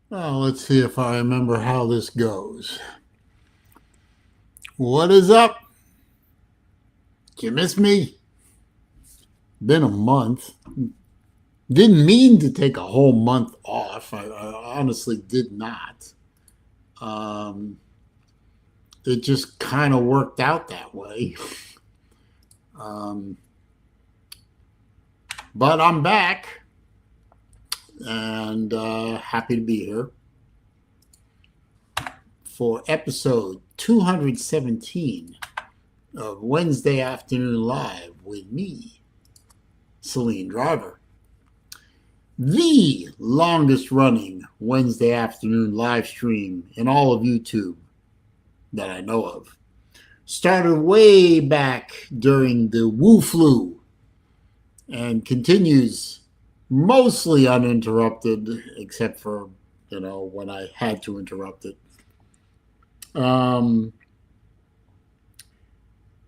Well, let's see if I remember how this goes. What is up? Did you miss me? Been a month. Didn't mean to take a whole month off. I honestly did not. Um, it just kind of worked out that way. Um, but I'm back and happy to be here for episode 217 of Wednesday Afternoon Live with me, SaleenDriver. The longest running Wednesday afternoon live stream in all of YouTube that I know of. Started way back during the Wu Flu and continues mostly uninterrupted, except for, when I had to interrupt it.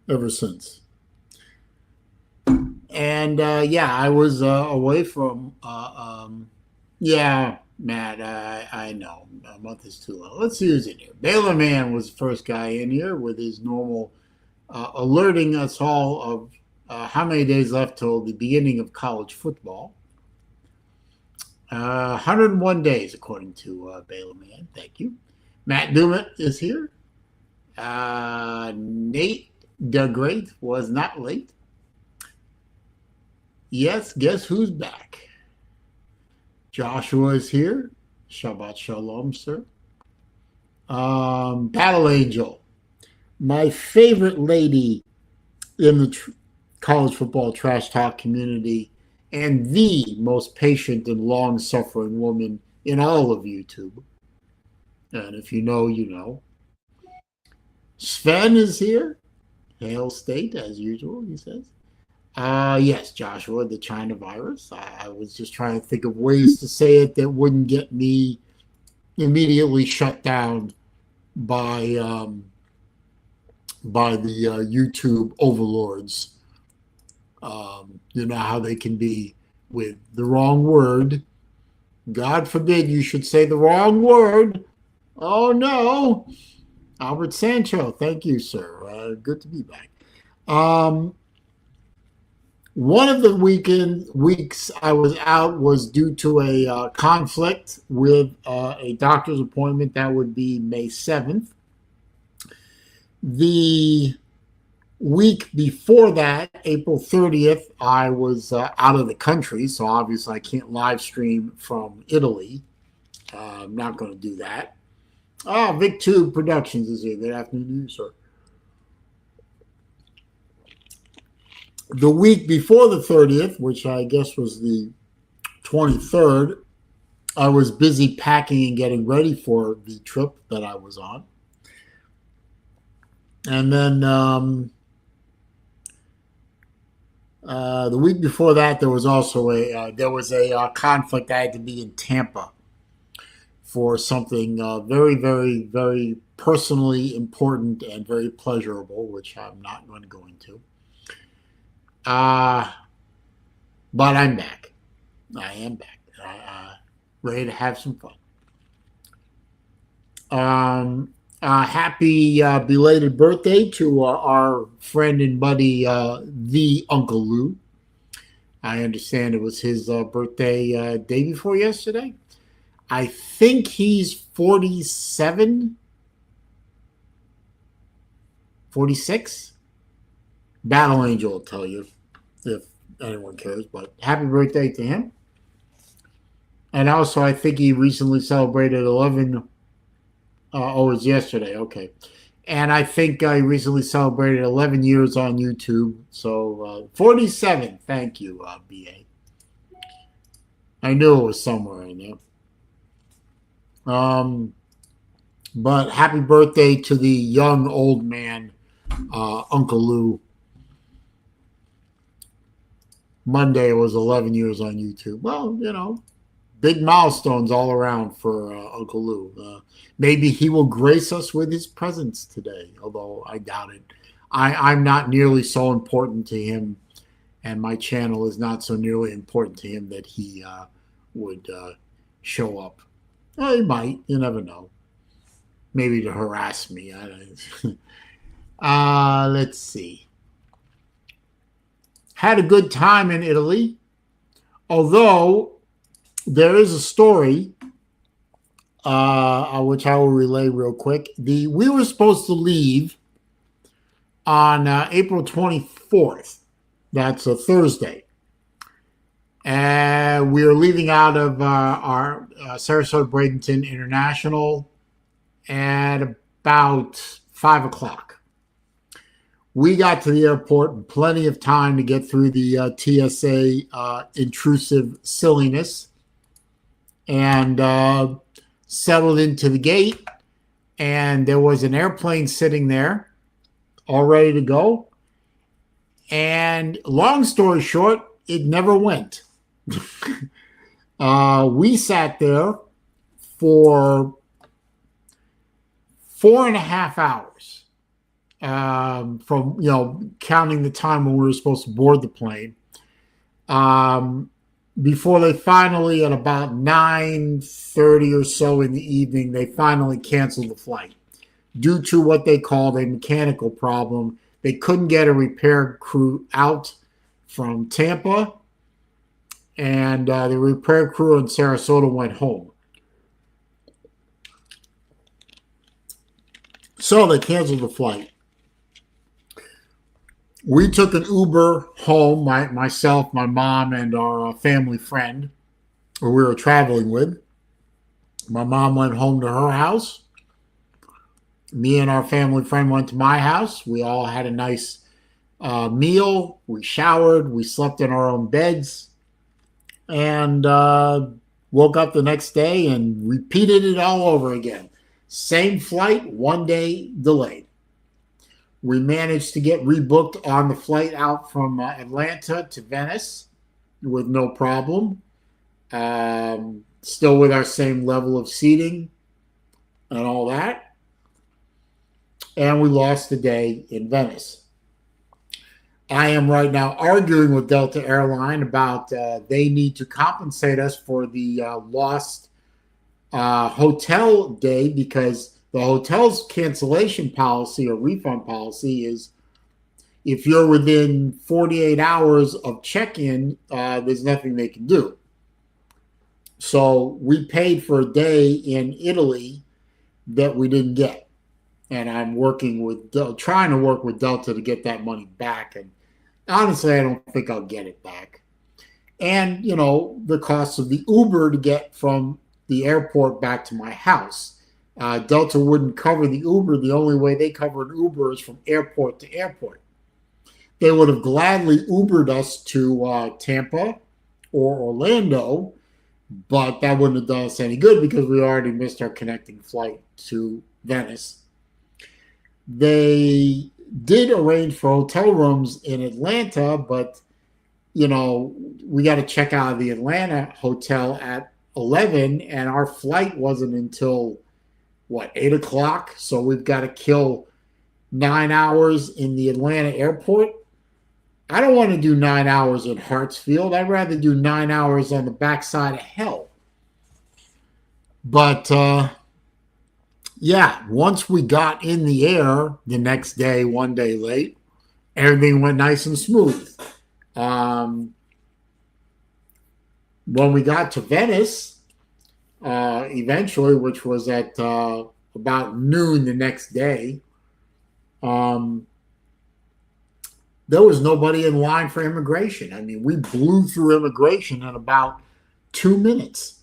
Ever since. And I was away from. Matt, I know a month is too long. Let's use it here. Baylor Man was the first guy in here with his normal alerting us all of how many days left till the beginning of college football. 101 days, according to Baylor Man. Thank you. Matt Dumit is here. Nate the Great was not late. Yes, guess who's back? Joshua is here. Shabbat Shalom, sir. Battle Angel, my favorite lady in the college football trash talk community and the most patient and long-suffering woman in all of YouTube. And if you know, you know. Sven is here. Hail State, as usual, he says. Yes, Joshua, the China virus. I was just trying to think of ways to say it that wouldn't get me immediately shut down by the YouTube overlords. You know how they can be with the wrong word. God forbid you should say the wrong word. Oh no, Albert Sancho. Thank you, sir. Good to be back. One of the weeks I was out was due to a conflict with a doctor's appointment. That would be May 7th. The week before that, April 30th, I was out of the country, so obviously I can't live stream from Italy. I'm not going to do that. VicTube Productions is here. Good afternoon to you, sir. The week before the 30th, which I guess was the 23rd, I was busy packing and getting ready for the trip that I was on. And then the week before that, there was also a conflict. I had to be in Tampa for something very, very, very personally important and very pleasurable, which I'm not going to go into. But I'm back. I am back. Ready to have some fun. Happy belated birthday to our friend and buddy, the Uncle Lou. I understand it was his birthday day before yesterday. I think he's 47, 46. Battle Angel will tell you if anyone cares, but happy birthday to him. And also, I think he recently celebrated 11. It was yesterday. Okay. And I think he recently celebrated 11 years on YouTube. So 47. Thank you, BA. I knew it was somewhere in there. But happy birthday to the young old man, Uncle Lou. Monday was 11 years on YouTube. Well, big milestones all around for Uncle Lou. Maybe he will grace us with his presence today, although I doubt it. I'm not nearly so important to him, and my channel is not so nearly important to him that he would show up. Well, he might. You never know. Maybe to harass me. I don't. Let's see. Had a good time in Italy, although there is a story which I will relay real quick. We were supposed to leave on April 24th. That's a Thursday. And we were leaving out of our Sarasota Bradenton International at about 5 o'clock. We got to the airport in plenty of time to get through the TSA intrusive silliness and settled into the gate. And there was an airplane sitting there all ready to go. And long story short, it never went. We sat there for 4.5 hours. From counting the time when we were supposed to board the plane, before they finally, at about 9:30 or so in the evening, they finally canceled the flight due to what they called a mechanical problem. They couldn't get a repair crew out from Tampa, and the repair crew in Sarasota went home. So they canceled the flight. We took an Uber home, myself, my mom, and our family friend who we were traveling with. My mom went home to her house. Me and our family friend went to my house. We all had a nice meal. We showered. We slept in our own beds. And woke up the next day and repeated it all over again. Same flight, 1 day delayed. We managed to get rebooked on the flight out from Atlanta to Venice with no problem. Still with our same level of seating and all that. And we lost the day in Venice. I am right now arguing with Delta Airline about they need to compensate us for the lost hotel day, because the hotel's cancellation policy or refund policy is if you're within 48 hours of check-in, there's nothing they can do. So we paid for a day in Italy that we didn't get. And I'm trying to work with Delta to get that money back. And honestly, I don't think I'll get it back. And, the cost of the Uber to get from the airport back to my house. Delta wouldn't cover the Uber. The only way they cover an Uber is from airport to airport. They would have gladly Ubered us to Tampa or Orlando, but that wouldn't have done us any good because we already missed our connecting flight to Venice. They did arrange for hotel rooms in Atlanta, but, we got to check out of the Atlanta hotel at 11, and our flight wasn't until 8 o'clock? So we've got to kill 9 hours in the Atlanta airport. I don't want to do 9 hours in Hartsfield. I'd rather do 9 hours on the backside of hell. But, once we got in the air the next day, 1 day late, everything went nice and smooth. When we got to Venice, eventually, which was at about noon the next day, there was nobody in line for immigration. I mean, we blew through immigration in about 2 minutes.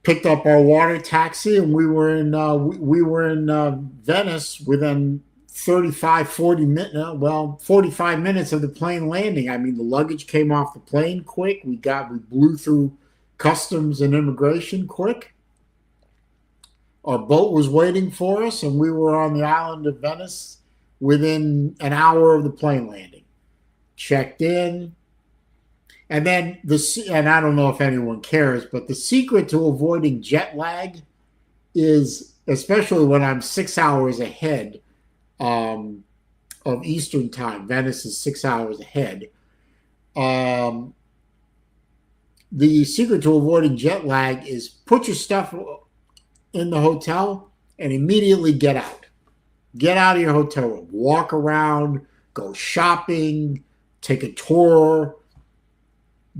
Picked up our water taxi, and we were in Venice within 45 minutes of the plane landing. I mean, the luggage came off the plane quick. We blew through customs and immigration quick. Our boat was waiting for us, and we were on the island of Venice within an hour of the plane landing. Checked in. And then, and I don't know if anyone cares, but the secret to avoiding jet lag is, especially when I'm 6 hours ahead of Eastern time, Venice is 6 hours ahead, the secret to avoiding jet lag is put your stuff in the hotel and immediately get out. Get out of your hotel room. Walk around, go shopping, take a tour,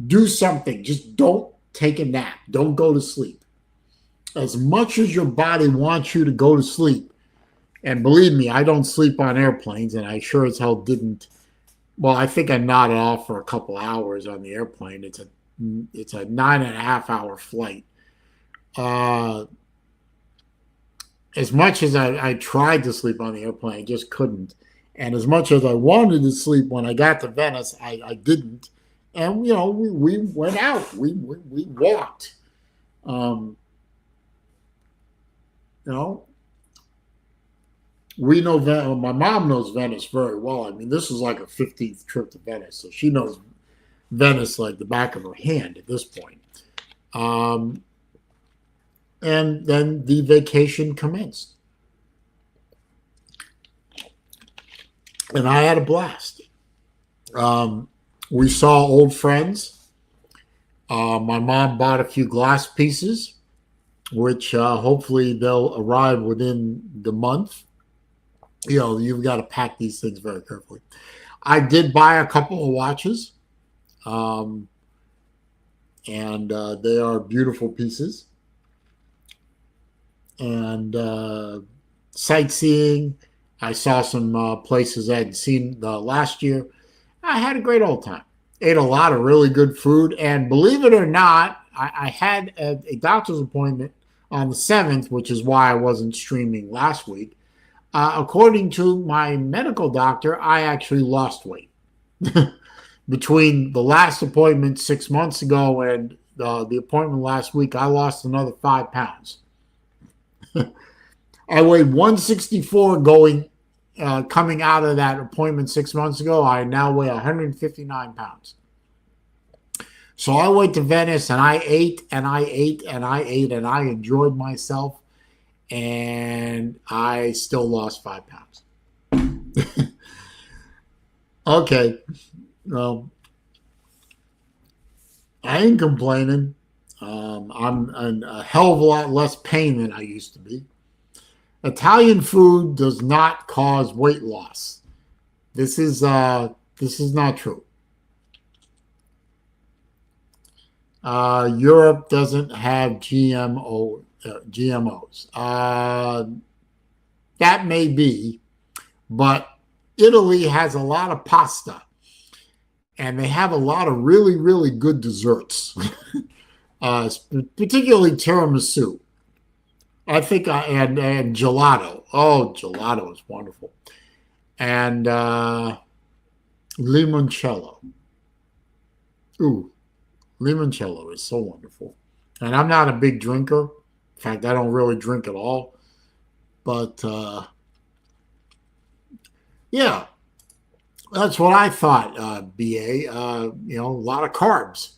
do something. Just don't take a nap. Don't go to sleep. As much as your body wants you to go to sleep, and believe me, I don't sleep on airplanes, and I sure as hell didn't. Well, I think I nodded off for a couple hours on the airplane. It's a 9.5 hour flight. As much as I tried to sleep on the airplane, I just couldn't. And as much as I wanted to sleep when I got to Venice, I didn't. And, we went out. We walked. We know Venice. My mom knows Venice very well. I mean, this is like a 15th trip to Venice. So she knows Venice like the back of her hand at this point. And then the vacation commenced. And I had a blast. We saw old friends. My mom bought a few glass pieces, which hopefully they'll arrive within the month. You've got to pack these things very carefully. I did buy a couple of watches. And they are beautiful pieces. And sightseeing. I saw some places I hadn't seen last year. I had a great old time. Ate a lot of really good food. And believe it or not, I had a doctor's appointment on the 7th, which is why I wasn't streaming last week. According to my medical doctor, I actually lost weight. Between the last appointment 6 months ago and the appointment last week, I lost another 5 pounds. I weighed 164 coming out of that appointment 6 months ago. I now weigh 159 pounds. So I went to Venice and I ate and I ate and I ate and I enjoyed myself, and I still lost 5 pounds. Okay. Well, I ain't complaining. I'm in a hell of a lot less pain than I used to be. Italian food does not cause weight loss. This is not true. Europe doesn't have GMOs. That may be, but Italy has a lot of pasta, and they have a lot of really, really good desserts, particularly tiramisu. I think, and gelato. Oh, gelato is wonderful. And limoncello. Ooh, limoncello is so wonderful. And I'm not a big drinker. In fact, I don't really drink at all. But, yeah, that's what I thought, BA. A lot of carbs.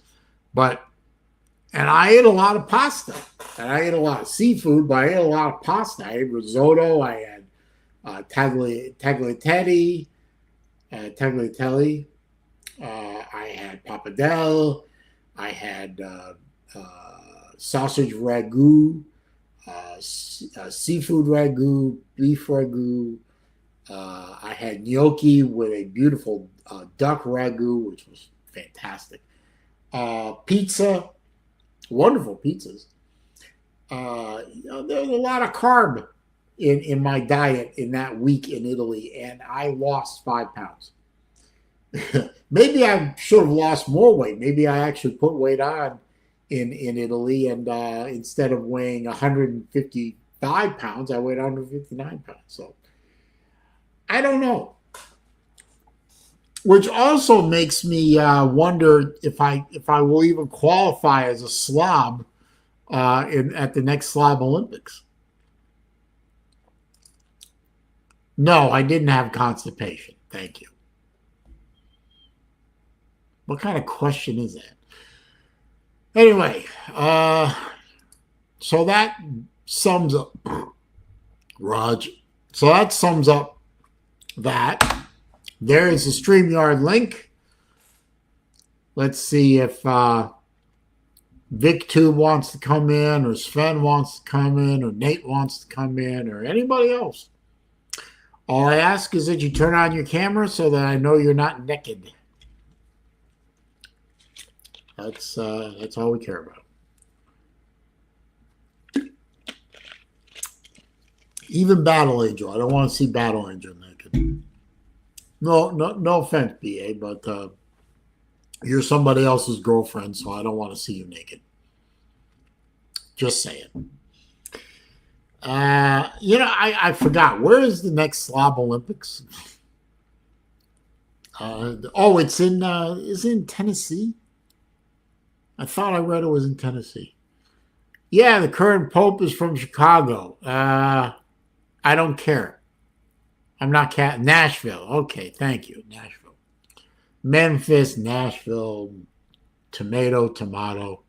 And I ate a lot of pasta. And I ate a lot of seafood, but I ate a lot of pasta. I ate risotto. I had tagliatelle. I had pappardelle. I had sausage ragu, seafood ragu, beef ragu. I had gnocchi with a beautiful duck ragu, which was fantastic. Pizza, wonderful pizzas. There was a lot of carb in my diet in that week in Italy, and I lost 5 pounds. Maybe I should have lost more weight. Maybe I actually put weight on in Italy, and instead of weighing 155 pounds, I weighed 159 pounds. So I don't know. Which also makes me wonder if I will even qualify as a slob at the next Slob Olympics. No, I didn't have constipation. Thank you. What kind of question is that? Anyway, so that sums up, Raj. So that sums up that. There is a StreamYard link. Let's see if VicTube wants to come in, or Sven wants to come in, or Nate wants to come in, or anybody else. All I ask is that you turn on your camera so that I know you're not naked. That's all we care about. Even Battle Angel. I don't want to see Battle Angel naked. No offense, BA, but you're somebody else's girlfriend, so I don't want to see you naked. Just saying. I forgot. Where is the next Slob Olympics? It's in is it in Tennessee? I thought I read it was in Tennessee. Yeah, the current Pope is from Chicago. I don't care. I'm not Nashville. Okay, thank you. Nashville. Memphis, Nashville, tomato.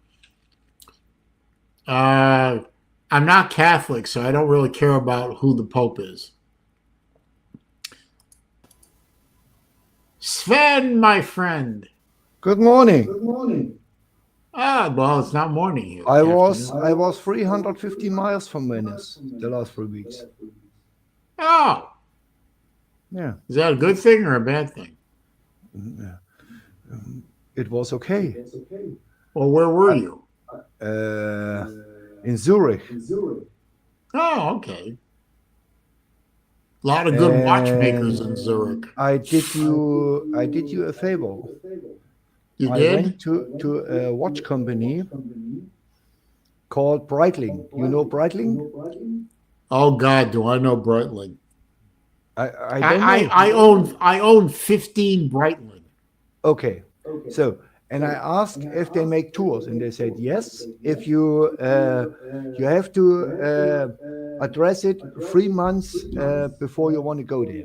I'm not Catholic, so I don't really care about who the Pope is. Sven, my friend. Good morning. Good morning. Well, it's not morning here. I was 350 miles from Venice the last 3 weeks. Oh. Yeah. Is that a good thing or a bad thing? It was okay. Well, where were you? In Zurich. Oh, okay. A lot of good watchmakers in Zurich. I did you a favor. You I did? went to a watch company called Breitling. You know Breitling? Oh God, do I know Breitling? I don't know. I own 15 Breitling. Okay. So, and I asked if they make tours, and they said yes. If you have to address it 3 months before you want to go there.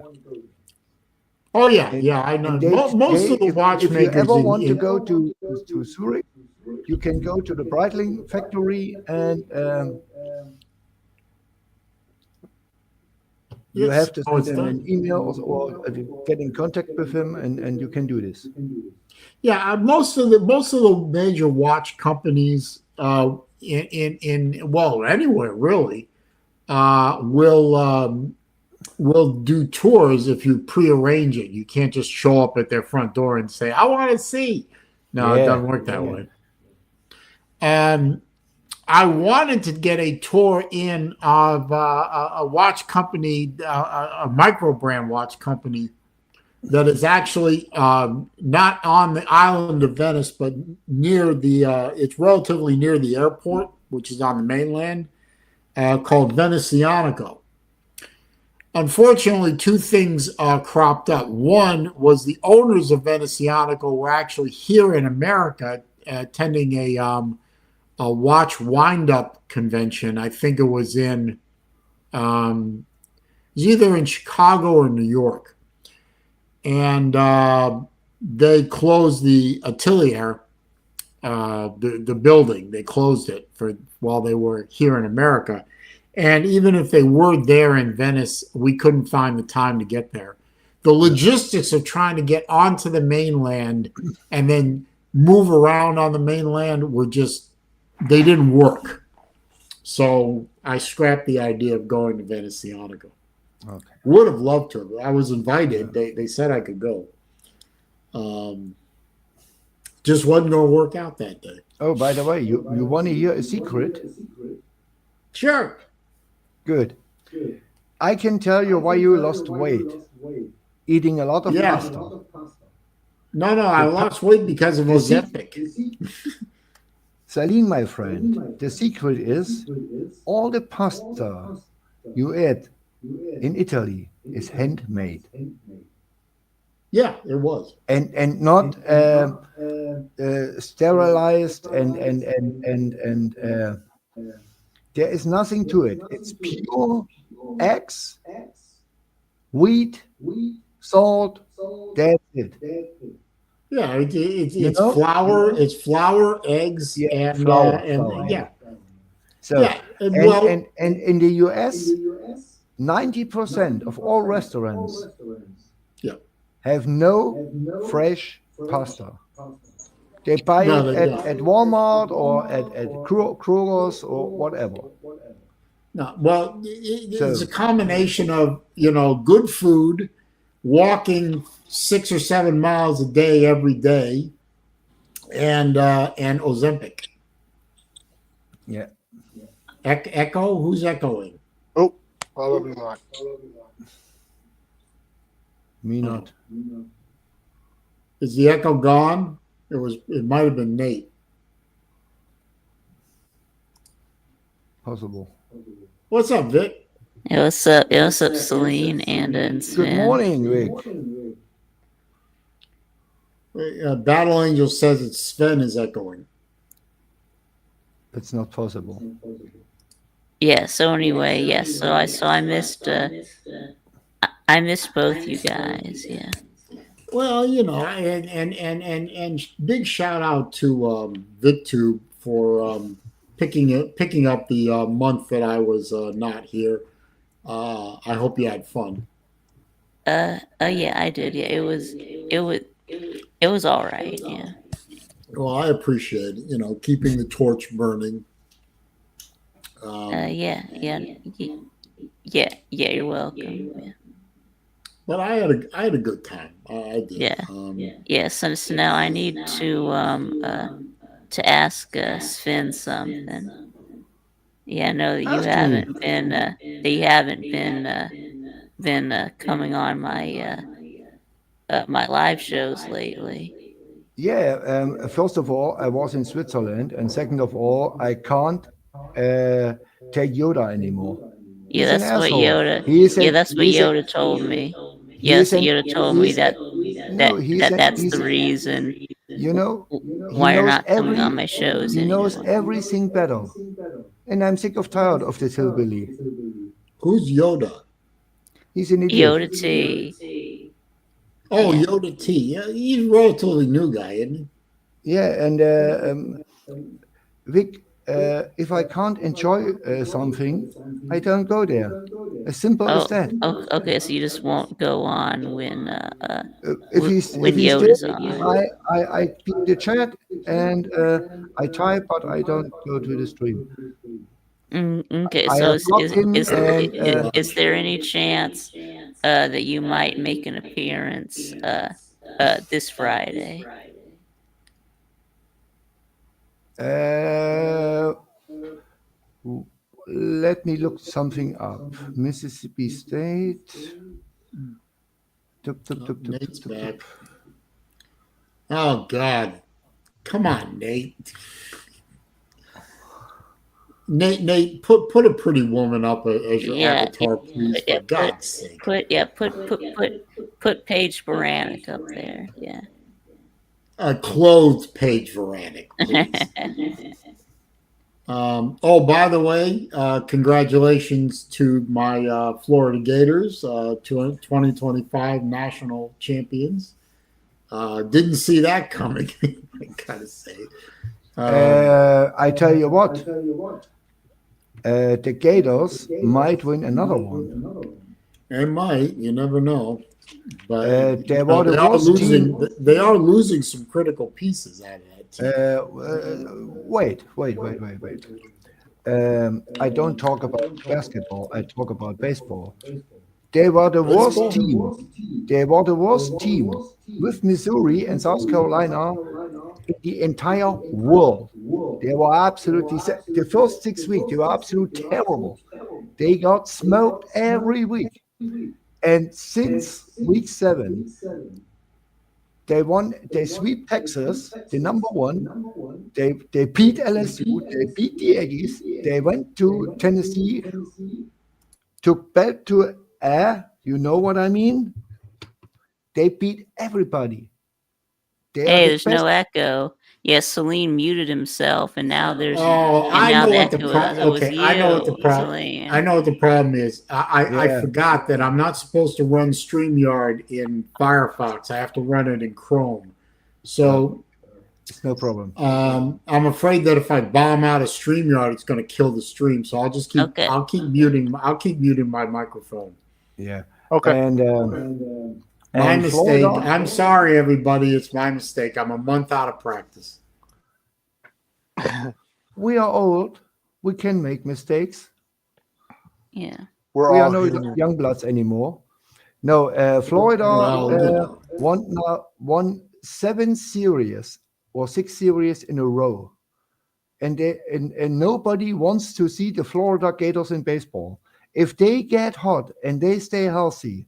Oh yeah, I know. Most of the watchmakers. If you ever want to go to Zurich, you can go to the Breitling factory and you have to send him an email or get in contact with him, and you can do this. Yeah, most of the major watch companies anywhere really will do tours if you prearrange it. You can't just show up at their front door and say, "I want to see." No, it doesn't work that way. And I wanted to get a tour in of a watch company, a micro brand watch company that is actually not on the island of Venice, but near it's relatively near the airport, which is on the mainland, called Venezianico. Unfortunately, two things cropped up. One was the owners of Venezianico were actually here in America attending a watch wind-up convention. I think it was in either in Chicago or New York. And they closed the atelier, the building. They closed it while they were here in America. And even if they were there in Venice, we couldn't find the time to get there. The logistics of trying to get onto the mainland and then move around on the mainland they didn't work. So I scrapped the idea of going to Venezianico. Okay. Would have loved to. I was invited. They said I could go. Just wasn't going to work out that day. Oh, by the way, you want to hear a secret? Sure. Good. I can tell you why you lost weight. Eating a lot of pasta. No, I lost weight because of Ozempic. Saleen, my friend, the secret is all the pasta you eat in Italy is handmade. Yeah, it was. And not sterilized and there is nothing to it. It's pure eggs, wheat, salt. That's it. Yeah, it's flour. It's flour, eggs, and flour. Yeah. So yeah, and in the US, 90% of all restaurants have no fresh pasta. They buy No, it they don't. at Walmart or at Kroger's or whatever. No, well, it's a So combination of good food, walking 6 or 7 miles a day every day, and Ozempic. yeah, Echo, who's echoing? Oh, probably not. me not. Is the echo gone? It might have been Nate. Possible. What's up, Vic? Hey, what's up? Yeah, what's up, Celine and Sven? Good morning, Rick. Battle Angel says it's Sven is echoing. It's not possible. Yeah. So anyway, yeah. So I missed. I missed both you guys. Yeah. Well, and big shout out to VicTube for picking up the month that I was not here. I hope you had fun. Oh yeah, I did. Yeah, it was all right. Yeah. Well, I appreciate it. Keeping the torch burning. Yeah. You're welcome. Yeah. But I had a good time. I did. Yeah. Yeah. So now I need to ask Sven something. Yeah, I know that you haven't been coming on my my live shows lately. Yeah. First of all, I was in Switzerland, and second of all, I can't take Yoda anymore. Yeah, He's an that's what asshole. Yoda. That's what Yoda told me. Yeah, so Yoda told me that's the reason why you're not coming on my shows He knows anymore. everything better, and I'm sick of tired of this hillbilly. Who's Yoda? He's an idiot. Yoda T. Oh, Yeah. Yoda T. Yeah, he's a relatively new guy, isn't he? Yeah, and Vic, if I can't enjoy something, I don't go there. As simple as that. Okay, so you just won't go on when If he's Yoda's there, on. I keep the chat and I type, but I don't go to the stream. Okay, I so have blocked him, and is there any chance that you might make an appearance this Friday? Let me look something up. Mississippi State. Nate's back. Oh God, come on, Nate. Nate, put a pretty woman up as your avatar, please, for God's sake. Put Paige Baranek up there. Yeah. A clothed Paige Baranek, please. By the way, congratulations to my Florida Gators, 2025 national champions. Didn't see that coming, I gotta say. I tell you what, the Gators might win another one. They might, you never know. But they are losing some critical pieces out of that team. Wait. I don't talk about basketball. I talk about baseball. They were the worst team. They were the worst team with Missouri and South Carolina in the entire world. They were absolutely the first 6 weeks. They were absolutely terrible. They got smoked every week. And since week 7, they won. They sweep Texas, the number 1. They beat LSU. They beat the Aggies. They went to Tennessee. Took back to you know what I mean? They beat everybody. Hey, there's no echo. Yes, Celine muted himself, and now there's. I know what the problem. Okay, I know what the problem. Celine. I know what the problem is. I forgot that I'm not supposed to run StreamYard in Firefox. I have to run it in Chrome. So it's no problem. I'm afraid that if I bomb out of StreamYard, it's going to kill the stream. So I'll just keep. Okay. I'll keep muting my microphone. Yeah. Okay. And My And mistake. Florida, I'm sorry, everybody. It's my mistake. I'm a month out of practice. we are old. We can make mistakes. Yeah. We're We are all no human. young bloods anymore. No, Florida Well, you know. won 6 series in a row, and nobody wants to see the Florida Gators in baseball. If they get hot and they stay healthy,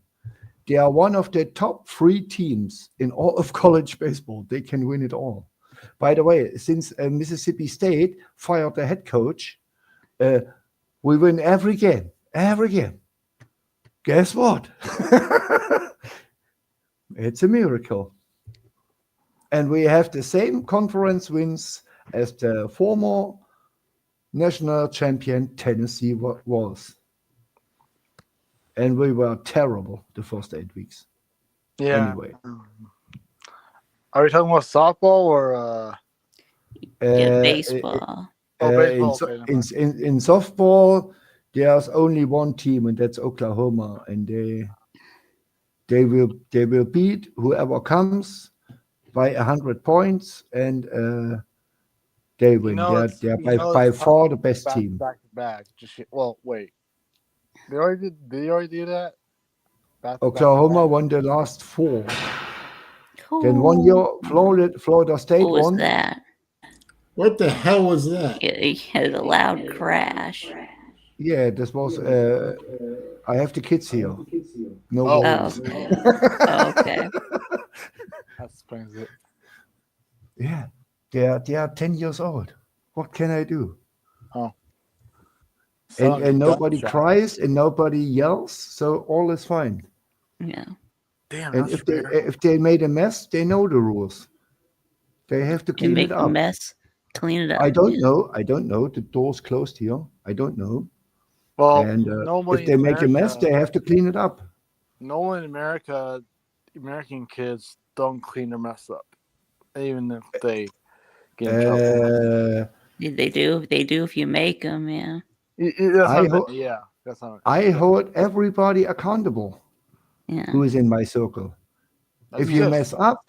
they are one of the top 3 teams in all of college baseball. They can win it all. By the way, since Mississippi State fired the head coach, we win every game. Every game. Guess what? It's a miracle. And we have the same conference wins as the former national champion Tennessee was. And we were terrible the first 8 weeks. Yeah. Anyway. Are we talking about softball or Baseball. baseball? In softball, there's only one team, and that's Oklahoma, and they will beat whoever comes by 100 points, and they win. They're by far the best team. Back to back. Wait. They already do that? Oklahoma won the last 4. Cool. Then 1 year, Florida State What was won. that? What the hell was that? It had a loud crash. Yeah, this was. I have the kids here. No Oh. worries. Okay. Okay. That explains it. Yeah, they are 10 years old. What can I do? Oh. And nobody cries and nobody yells, so all is fine. Yeah. Damn, And if they made a mess, they know the rules. They have to Can clean make it a up. mess, clean it up. I don't know. The door's closed here. I don't know. Well, And nobody if they in make a mess, America- they have to clean it up. No one in America, American kids don't clean their mess up, even if they get in trouble. They do. They do if you make them. Yeah. That's not. I hold everybody accountable Yeah. who is in my circle. If you mess up,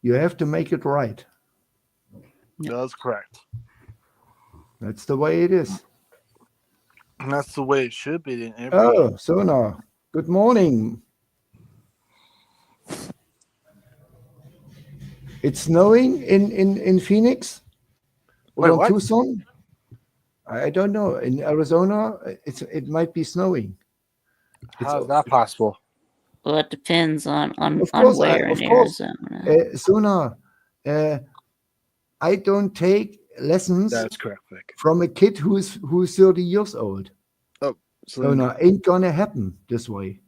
you have to make it right. That's correct. That's the way it is. And that's the way it should be. Oh, Sona, good morning. It's snowing in Phoenix or Wait, what? Tucson. I don't know. In Arizona, it might be snowing. How is that possible? Well, it depends on course, where of in course. Arizona. Sona, I don't take lessons That's correct, Vic. from a kid who's 30 years old. Oh, Sona, ain't gonna happen this way.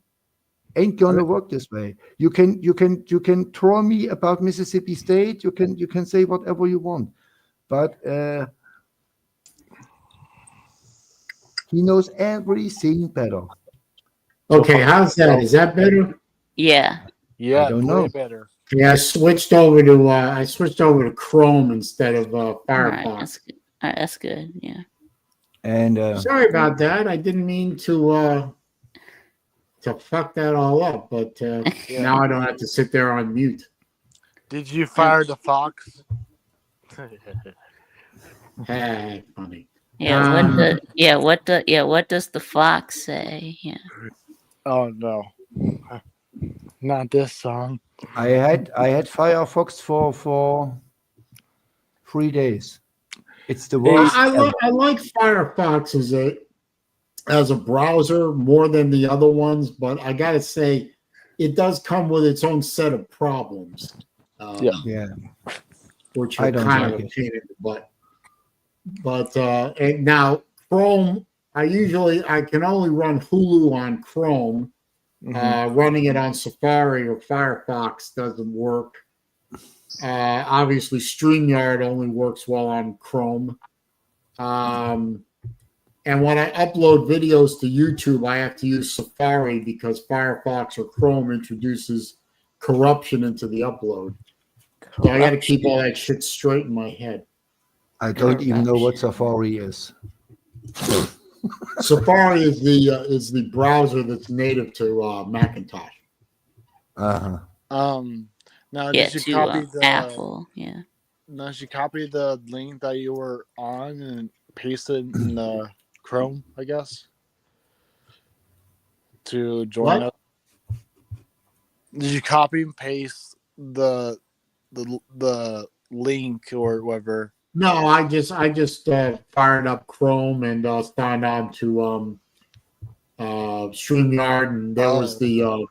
Ain't gonna work this way. You can troll me about Mississippi State. You can say whatever you want, but he knows everything better. Okay, how's that? Is that better? Yeah. Yeah, I don't way know. better. Yeah, I switched over to Chrome instead of All right. Firefox. That's good. All right, that's good. Yeah. And Sorry about that. I didn't mean to fuck that all up, but now I don't have to sit there on mute. Did you fire the fox? Hey, funny. Yeah. What does the fox say? Yeah. Oh no, not this song. I had Firefox for 3 days. It's the worst. I like Firefox as a browser more than the other ones, but I gotta say, it does come with its own set of problems. Yeah. Which I are don't kind like of a it. pain in the butt. But and now Chrome, I can only run Hulu on Chrome. Running it on Safari or Firefox doesn't work. Obviously, StreamYard only works well on Chrome. And when I upload videos to YouTube, I have to use Safari because Firefox or Chrome introduces corruption into the upload. So I got to keep all that shit straight in my head. I don't even know what Safari is. Safari is the browser that's native to Macintosh. Uh-huh. Now Yeah, did you to copy the Apple. Yeah. now did you copy the link that you were on and paste it in the Chrome, I guess, to join What? up? Did you copy and paste the link or whatever? No, I just fired up Chrome and signed on to StreamYard, and there was the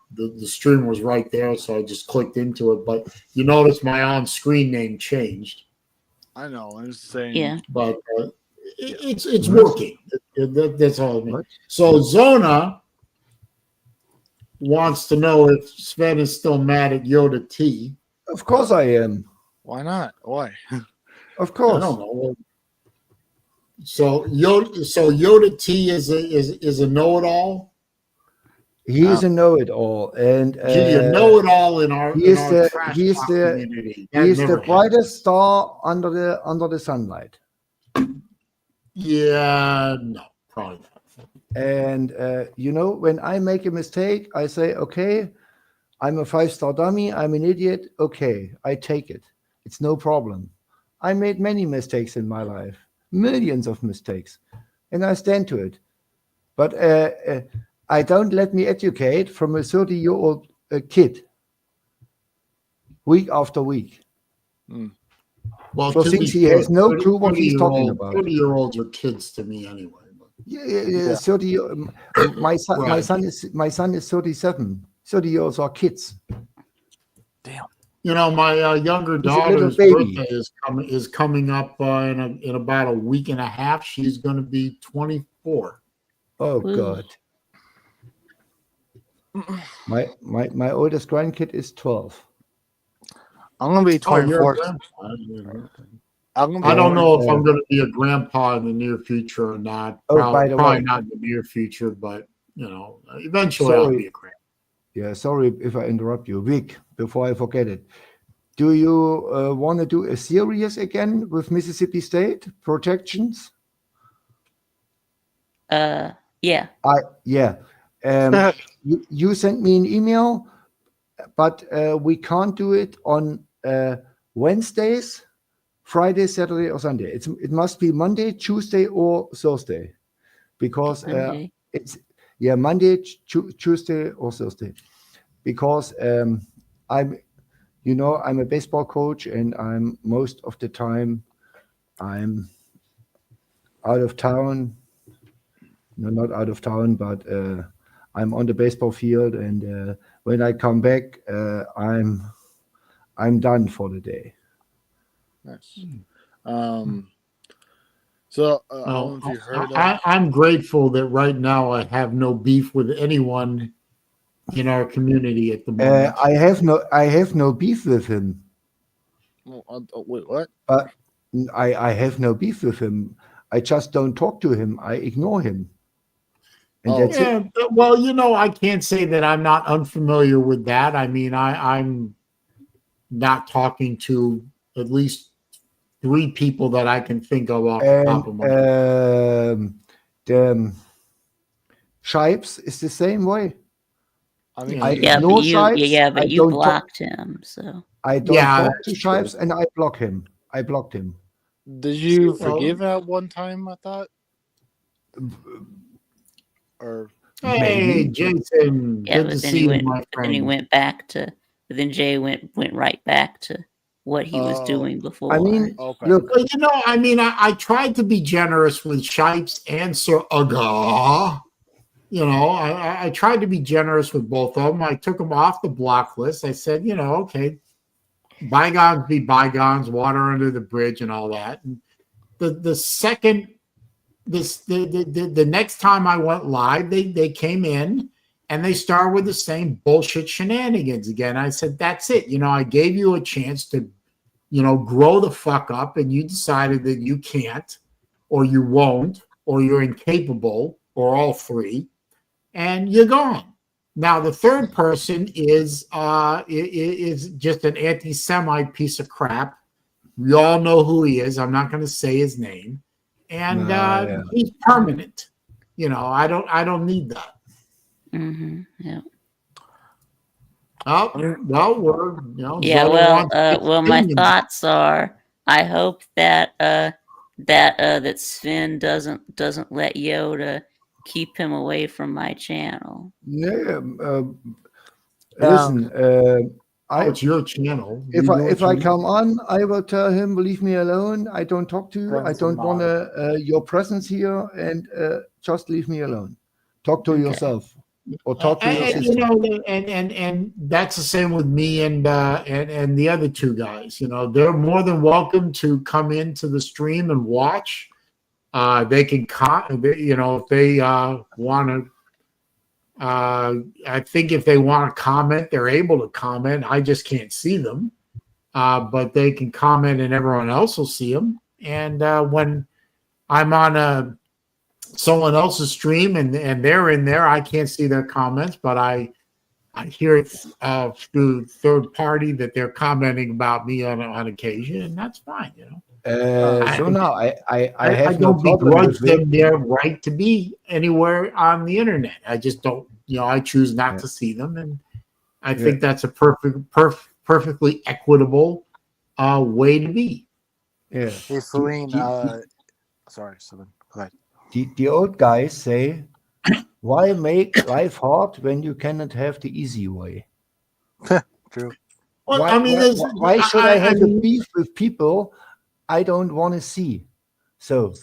stream was right there, so I just clicked into it. But you notice my on-screen name changed, I know. I'm just saying. Yeah. but it's working. That's all I mean. What? So Zona wants to know if Sven is still mad at Yoda T. Of course I am. Why not? Why? Of I course. don't know. So Yoda T is a know-it-all. He is a know-it-all, and Gee, a know-it-all in our he is trash he is talk the community. he is the brightest star under the sunlight. Yeah, no, probably not. And when I make a mistake, I say, okay, I'm a 5-star dummy. I'm an idiot. Okay, I take it. It's no problem. I made many mistakes in my life, millions of mistakes, and I stand to it. But I don't let me educate from a 30-year-old kid week after week. Well, For to things be he fair, has no clue what he's talking about. 30-year-olds are kids to me anyway. Yeah. 30. My son is 37. 30 years are kids. Damn. You know, my younger He's a little daughter's baby. birthday is coming up in about a week and a half. She's going to be 24. Oh Ooh. God. My oldest grandkid is 12. I'm gonna be Oh, you're a 24. grandpa. I'm gonna be I don't know if Yeah. I'm going to be a grandpa in the near future or not. Oh, by the Probably way. not in the near future, but eventually I'll Sorry. be a grandpa. Yeah, sorry if I interrupt you. Vic, before I forget it, do you want to do a series again with Mississippi State protections? Yeah. Yeah. You sent me an email, but we can't do it on Wednesdays, Friday, Saturday, or Sunday. It must be Monday, Tuesday, or Thursday, because Monday. it's Monday, Tuesday, or Thursday, because I'm a baseball coach, and I'm most of the time I'm out of town. No, not out of town, but I'm on the baseball field, and when I come back, I'm done for the day. Nice. So I don't know if you heard of. I'm grateful that right now I have no beef with anyone in our community at the moment. I have no beef with him. Wait, what? I have no beef with him. I just don't talk to him. I ignore him. And that's it. Well, I can't say that I'm not unfamiliar with that. I mean, I'm not talking to at least 3 people that I can think of off the top of my head. The Shipes is the same way. I mean, I Yeah, ignore but you Shipes. but I you don't blocked him, so I don't talk to Shipes, and I block him. I blocked him. did you forgive at one time? I thought. Or Hey, Jason, yeah, good to see you, my then he friend. went back to then Jay went right back to what he was doing before. I mean, okay. look, Well, I tried to be generous with Shipes and Sir Uga. I tried to be generous with both of them. I took them off the block list. I said, okay, bygones be bygones, water under the bridge and all that. And the second the next time I went live, they came in and they started with the same bullshit shenanigans again. I said, that's it. I gave you a chance to, grow the fuck up, and you decided that you can't, or you won't, or you're incapable, or all 3, and you're gone. Now the third person is just an anti-Semite piece of crap. We all know who he is. I'm not going to say his name. And he's permanent. I don't need that. Mm-hmm. Yeah. Oh, well, we're Yeah, Zola well, wants his my opinion. thoughts are, I hope that that Sven doesn't let Yoda keep him away from my channel. Yeah. Listen, Oh, it's your channel. if You do what I you come on, I will tell him, leave me alone. I don't talk to you. I Sven's don't want mod. your presence here, and just leave me alone. Talk to Okay. yourself, or talk to your and, sister. and that's the same with me and the other two guys. They're more than welcome to come into the stream and watch. They can, if they want to. I think if they want to comment, they're able to comment. I just can't see them, but they can comment, and everyone else will see them. And when I'm on someone else's stream and they're in there, I can't see their comments, but I hear it through third party that they're commenting about me on occasion, and that's fine. So now I I have no don't problem begrudge with it. them their right to be anywhere on the internet. I just don't, I choose not Yeah. to see them, and I Yeah. think that's a perfectly equitable way to be. Yeah. Hey, Saleen. Sorry, Saleen. Go ahead. The old guys say, why make life hard when you cannot have the easy way? True. Well, I mean, Why should I have a beef with people I don't want to see? So,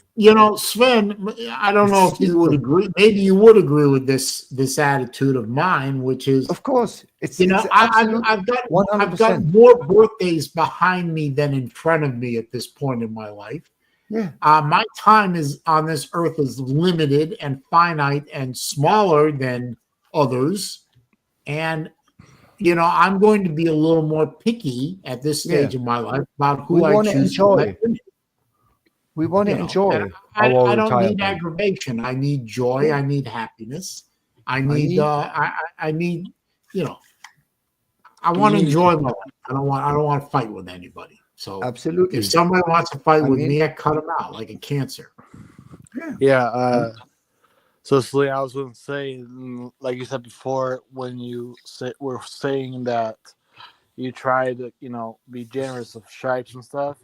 Sven, I don't know if you would agree. Maybe you would agree with this attitude of mine, which is, of course, it's I've got 100%. more birthdays behind me than in front of me at this point in my life. Yeah. My time is on this earth is limited and finite and smaller than others, and I'm going to be a little more picky at this stage of my life about who I choose to let in. We want to enjoy I our don't need retirement. aggravation. I need joy. Yeah. I need happiness. I need I need I want to enjoy my life. I don't want to fight with anybody. So Absolutely. if somebody wants to fight with me, I cut them out like a cancer. Yeah. So, Saleen, I was going to say, like you said before, when you were saying that you try to, be generous of stripes and stuff,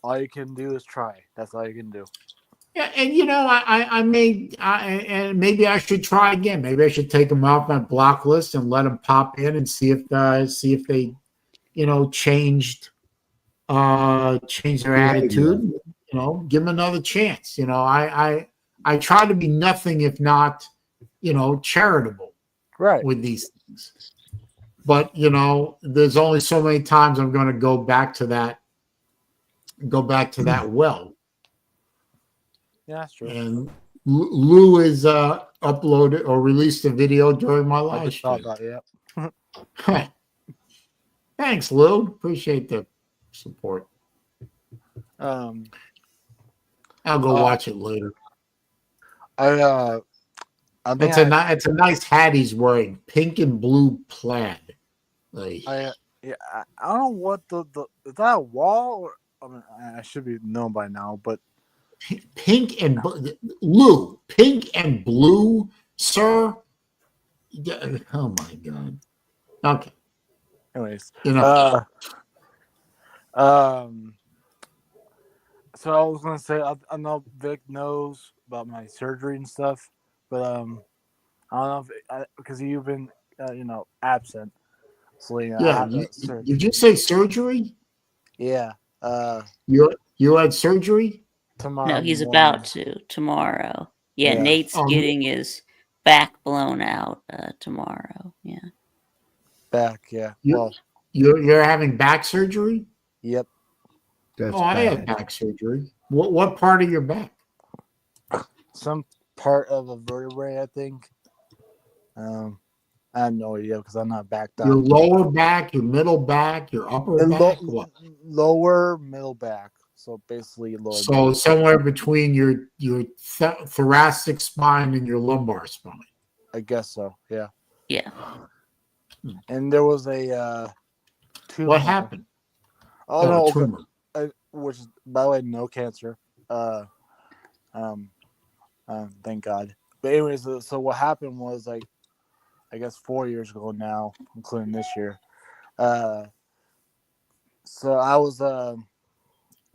all you can do is try. That's all you can do. Yeah, and and maybe I should try again. Maybe I should take them off my block list and let them pop in and see if they, changed their Behavior. attitude. Give them another chance. I try to be nothing if not, charitable with these things. But there's only so many times I'm going to go back to that well. Yeah, that's true. And Lou is uploaded or released a video during my live stream. Yeah. Thanks, Lou. Appreciate the support. I'll go watch it later. I think it's a nice hat he's wearing, pink and blue plaid. I don't know what the is that a wall or I should be known by now, but pink and Lou, pink and blue, sir. Oh my god. Okay. Anyways, enough. So I was gonna say I know Vic knows about my surgery and stuff, but I don't know if because you've been absent. Yeah. Did you say surgery? Yeah. You had surgery? Tomorrow. No, he's about to tomorrow. Yeah, Nate's getting his back blown out tomorrow. Yeah. Back, yeah. You're having back surgery? Yep. I had back surgery. What part of your back? Some part of a vertebrae, I think. I have no idea because I'm not back down. Your lower back, your middle back, your upper back? Lower, middle back. So basically lower. So back. Somewhere between your thoracic spine and your lumbar spine. I guess so. Yeah. Yeah. And there was a tumor. What happened? Oh no, tumor. Which is, by the way, no cancer. Thank God. But anyways, so what happened was I I guess 4 years ago now, including this year. So I was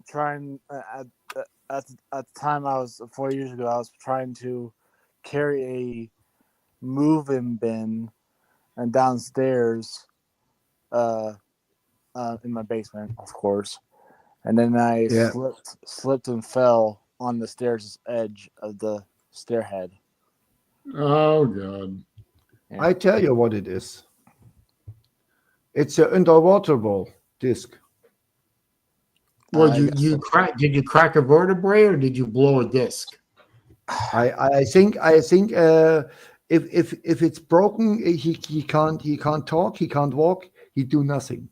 trying at the time I was 4 years ago. I was trying to carry a moving bin and downstairs, in my basement, of course. And then I Yeah. slipped and fell on the stairs edge of the stairhead. Oh God. Yeah. I tell you what it is. It's an underwater ball disc. Well, I guess so. did you crack a vertebrae or did you blow a disc? I think if it's broken, he can't talk, he can't walk, he do nothing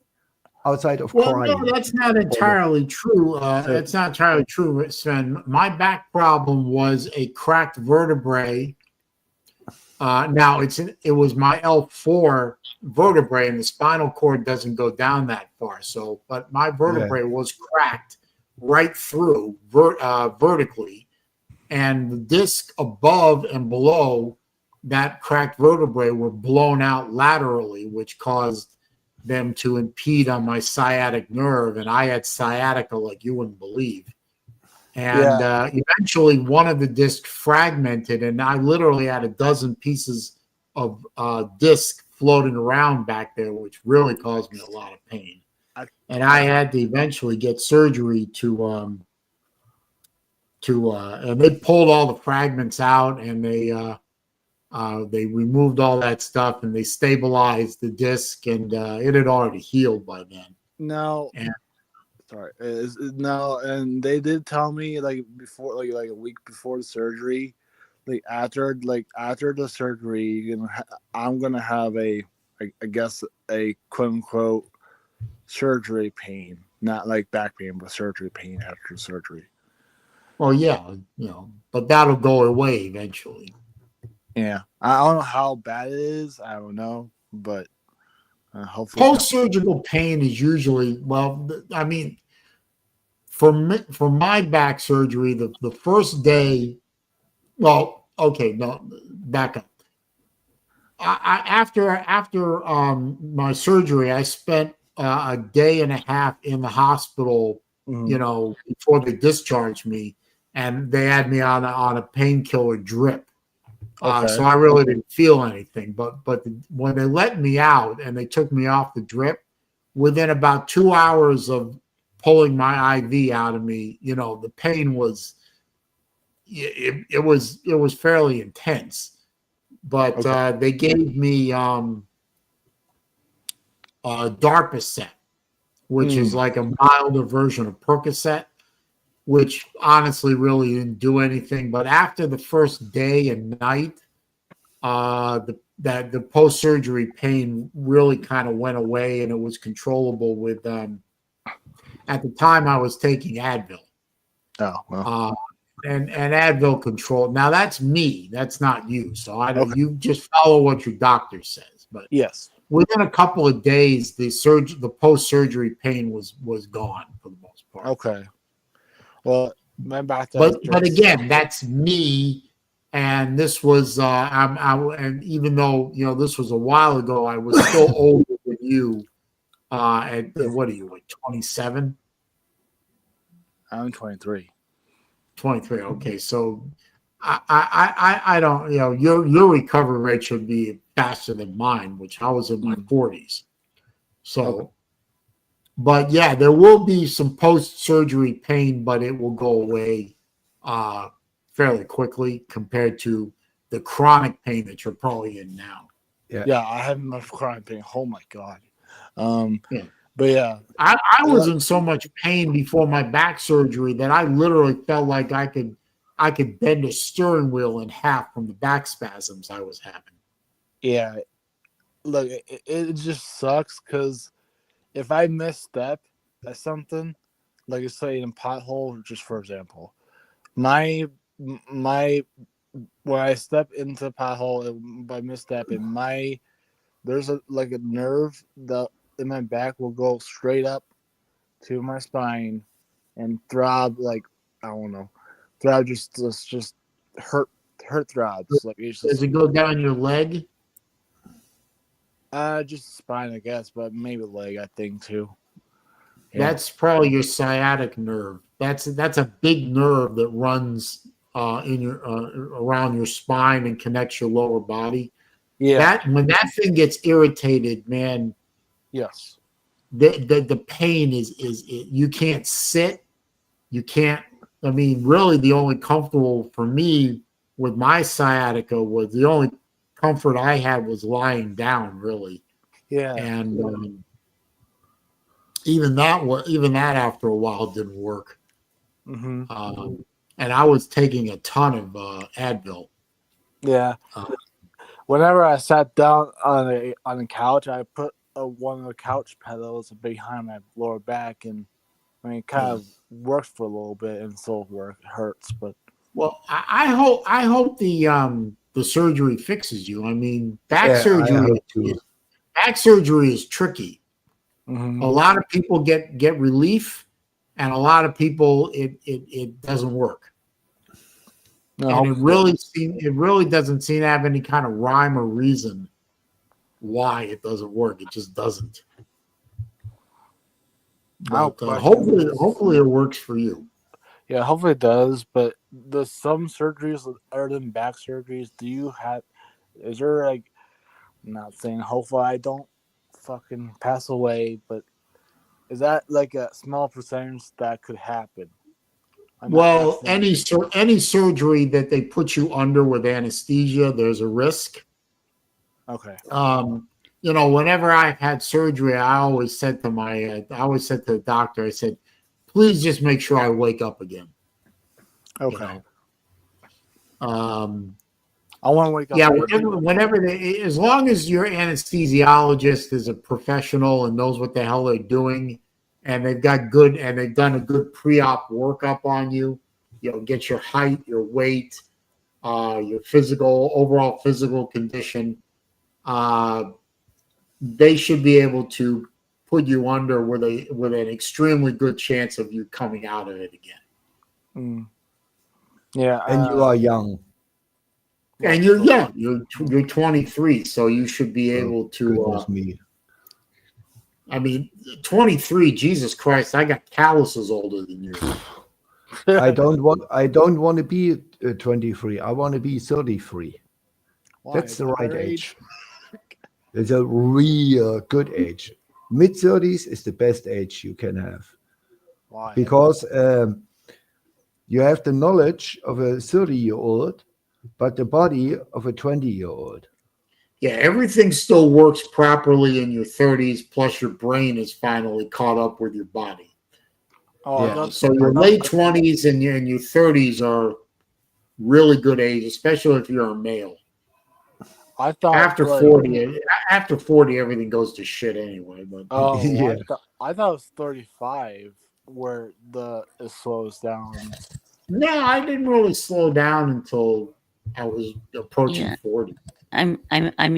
outside of Well, no, crying. that's not entirely true. It's not entirely true, Sven. My back problem was a cracked vertebrae. Now it was my L4 vertebrae, and the spinal cord doesn't go down that far. So, but my vertebrae was cracked right through vertically, and the disc above and below that cracked vertebrae were blown out laterally, which caused them to impede on my sciatic nerve, and I had sciatica like you wouldn't believe. And eventually one of the discs fragmented, and I literally had a dozen pieces of disc floating around back there, which really caused me a lot of pain. And I had to eventually get surgery and they pulled all the fragments out, and they removed all that stuff, and they stabilized the disc, and it had already healed by then. No. And Sorry. No, and they did tell me like before, like a week before the surgery, after the surgery, I'm gonna have I guess a quote unquote surgery pain, not like back pain, but surgery pain after surgery. well, yeah, but that'll go away eventually. Yeah, I don't know how bad it is. I don't know, but hopefully. Post-surgical pain is usually, well, I mean, for my back surgery, the first day, well, okay, no, back up. After my surgery, I spent a day and a half in the hospital, before they discharged me, and they had me on a painkiller drip. So I really didn't feel anything, but when they let me out and they took me off the drip, within about 2 hours of pulling my IV out of me, the pain was it was fairly intense. But they gave me Darpacet, which is like a milder version of Percocet, which honestly really didn't do anything. But after the first day and night, the post-surgery pain really kind of went away, and it was controllable with at the time I was taking Advil. Oh, well. And Advil control. Now that's me. That's not you. So I don't. You just follow what your doctor says. But yes, within a couple of days, the post-surgery pain was gone for the most part. Okay. Well, my back. But again, that's me. And this was and even though this was a while ago, I was still older than you. At what are you, like 27? I'm 23. 23. Okay, so I don't, your recovery rate should be faster than mine, which I was in my 40s. So, but yeah, there will be some post-surgery pain, but it will go away fairly quickly compared to the chronic pain that you're probably in now. Yeah, I have enough chronic pain. Oh my God. But yeah, I was in so much pain before my back surgery that I literally felt like I could bend a steering wheel in half from the back spasms I was having. Yeah, look, it just sucks because if I misstep at something, like you say in a pothole, just for example, when I step into a pothole by misstepping, there's a nerve that in my back will go straight up to my spine and throb I don't know, throb just hurt throbs. Like it's just, does it go down your leg? Just spine, I guess, but maybe leg, I think too. Yeah. That's probably your sciatic nerve. That's a big nerve that runs in your around your spine and connects your lower body. Yeah. That when that thing gets irritated, man, Yes. the pain is you can't sit, you can't. I mean, really, the only comfortable for me with my sciatica was the only comfort I had was lying down, really, Yeah. and even that after a while didn't work. Mm-hmm. And I was taking a ton of Advil. Yeah. Whenever I sat down on a couch, I put one of the couch pillows behind my lower back, and I mean, it kind of worked for a little bit, and still hurts. But well, I hope the surgery fixes you. I mean, back I surgery hope too. is tricky. mm-hmm. A lot of people get relief, and a lot of people it doesn't work. No, And it really doesn't seem to have any kind of rhyme or reason why it doesn't work. It just doesn't. But hopefully it works for you. Yeah, hopefully it does. But some surgeries other than back surgeries, is there like, I'm not saying hopefully I don't fucking pass away, but is that like a small percentage that could happen? Well, any surgery that they put you under with anesthesia, there's a risk. Okay. Whenever I've had surgery, I always said to the doctor, I said, please just make sure I wake up again. Okay. I want to wake up. Yeah, as long as your anesthesiologist is a professional and knows what the hell they're doing, and they've done a good pre-op workup on you, get your height, your weight, your overall physical condition. They should be able to put you under with an extremely good chance of you coming out of it again. Yeah, and you are young. And you're young. You're 23, so you should be able to. Goodness me. I mean, 23. Jesus Christ! I got calluses older than you. I don't want to be 23. I want to be 33. Why? That's the right age. It's a real good age. Mid-30s is the best age you can have. Why? Because you have the knowledge of a 30-year-old, but the body of a 20-year-old. Yeah, everything still works properly in your 30s, plus your brain is finally caught up with your body. So your late 20s and your 30s are really good age, especially if you're a male. I thought after 40, everything goes to shit anyway. But yeah. I thought it was 35 where it slows down. No, I didn't really slow down until I was approaching 40. I mean,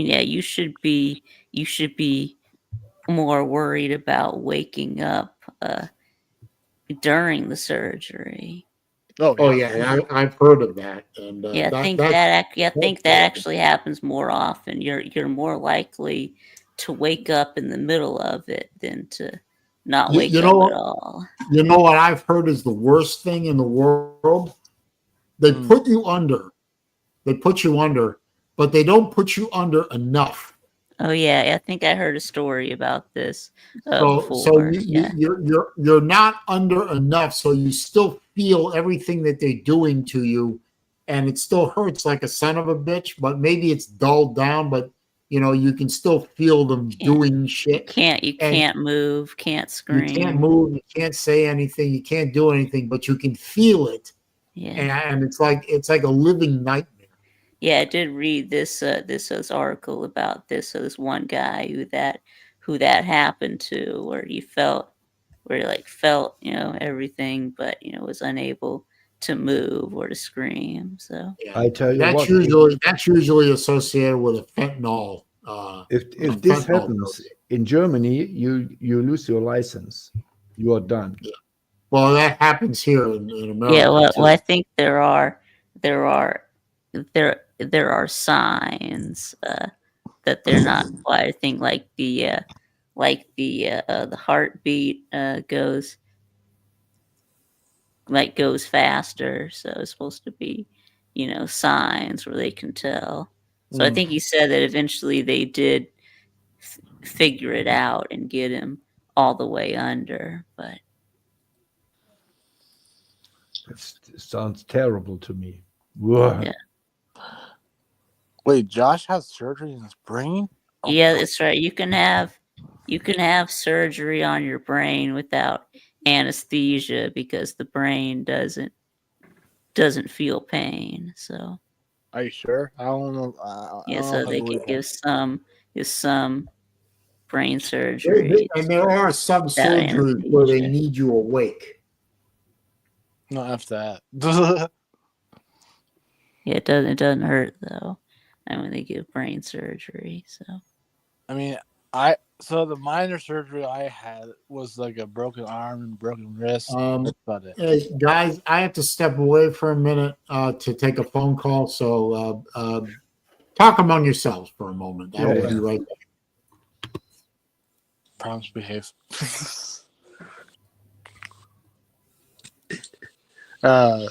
yeah, you should be more worried about waking up during the surgery. Oh yeah, I've heard of that. And I think that actually happens more often. You're more likely to wake up in the middle of it than to not wake up at all. You know what I've heard is the worst thing in the world? They put you under. They put you under, but they don't put you under enough. Oh yeah, I think I heard a story about this before. So you're not under enough, so you still feel everything that they're doing to you, and it still hurts like a son of a bitch. But maybe it's dulled down, but you can still feel them doing shit. You can't move, can't scream. You can't move, you can't say anything, you can't do anything, but you can feel it. Yeah, and it's like a living nightmare. Yeah, I did read this article about this. So this one guy who that happened to, where he felt everything, but was unable to move or to scream. So I tell you that's usually associated with a fentanyl. If this happens in Germany, you lose your license. You are done. Yeah. Well, that happens here in America. Yeah, well, I think there are signs that they're not quite. I think like the heartbeat goes faster, so it's supposed to be, signs where they can tell. So I think he said that eventually they did figure it out and get him all the way under, but That sounds terrible to me. Whoa. yeah. Wait, Josh has surgery in his brain? Oh, Yeah, that's right. You can have surgery on your brain without anesthesia because the brain doesn't feel pain. So are you sure? I don't know. I yeah, don't know so if I they can believe give that. some brain surgery And there are some without surgeries where they anesthesia. need you awake. No, after that. Yeah, it doesn't hurt though. And when they give brain surgery, so I mean, so the minor surgery I had was like a broken arm and broken wrist. That's about it. Hey, guys, I have to step away for a minute to take a phone call. So talk among yourselves for a moment. I will be right back. Promise to behave. But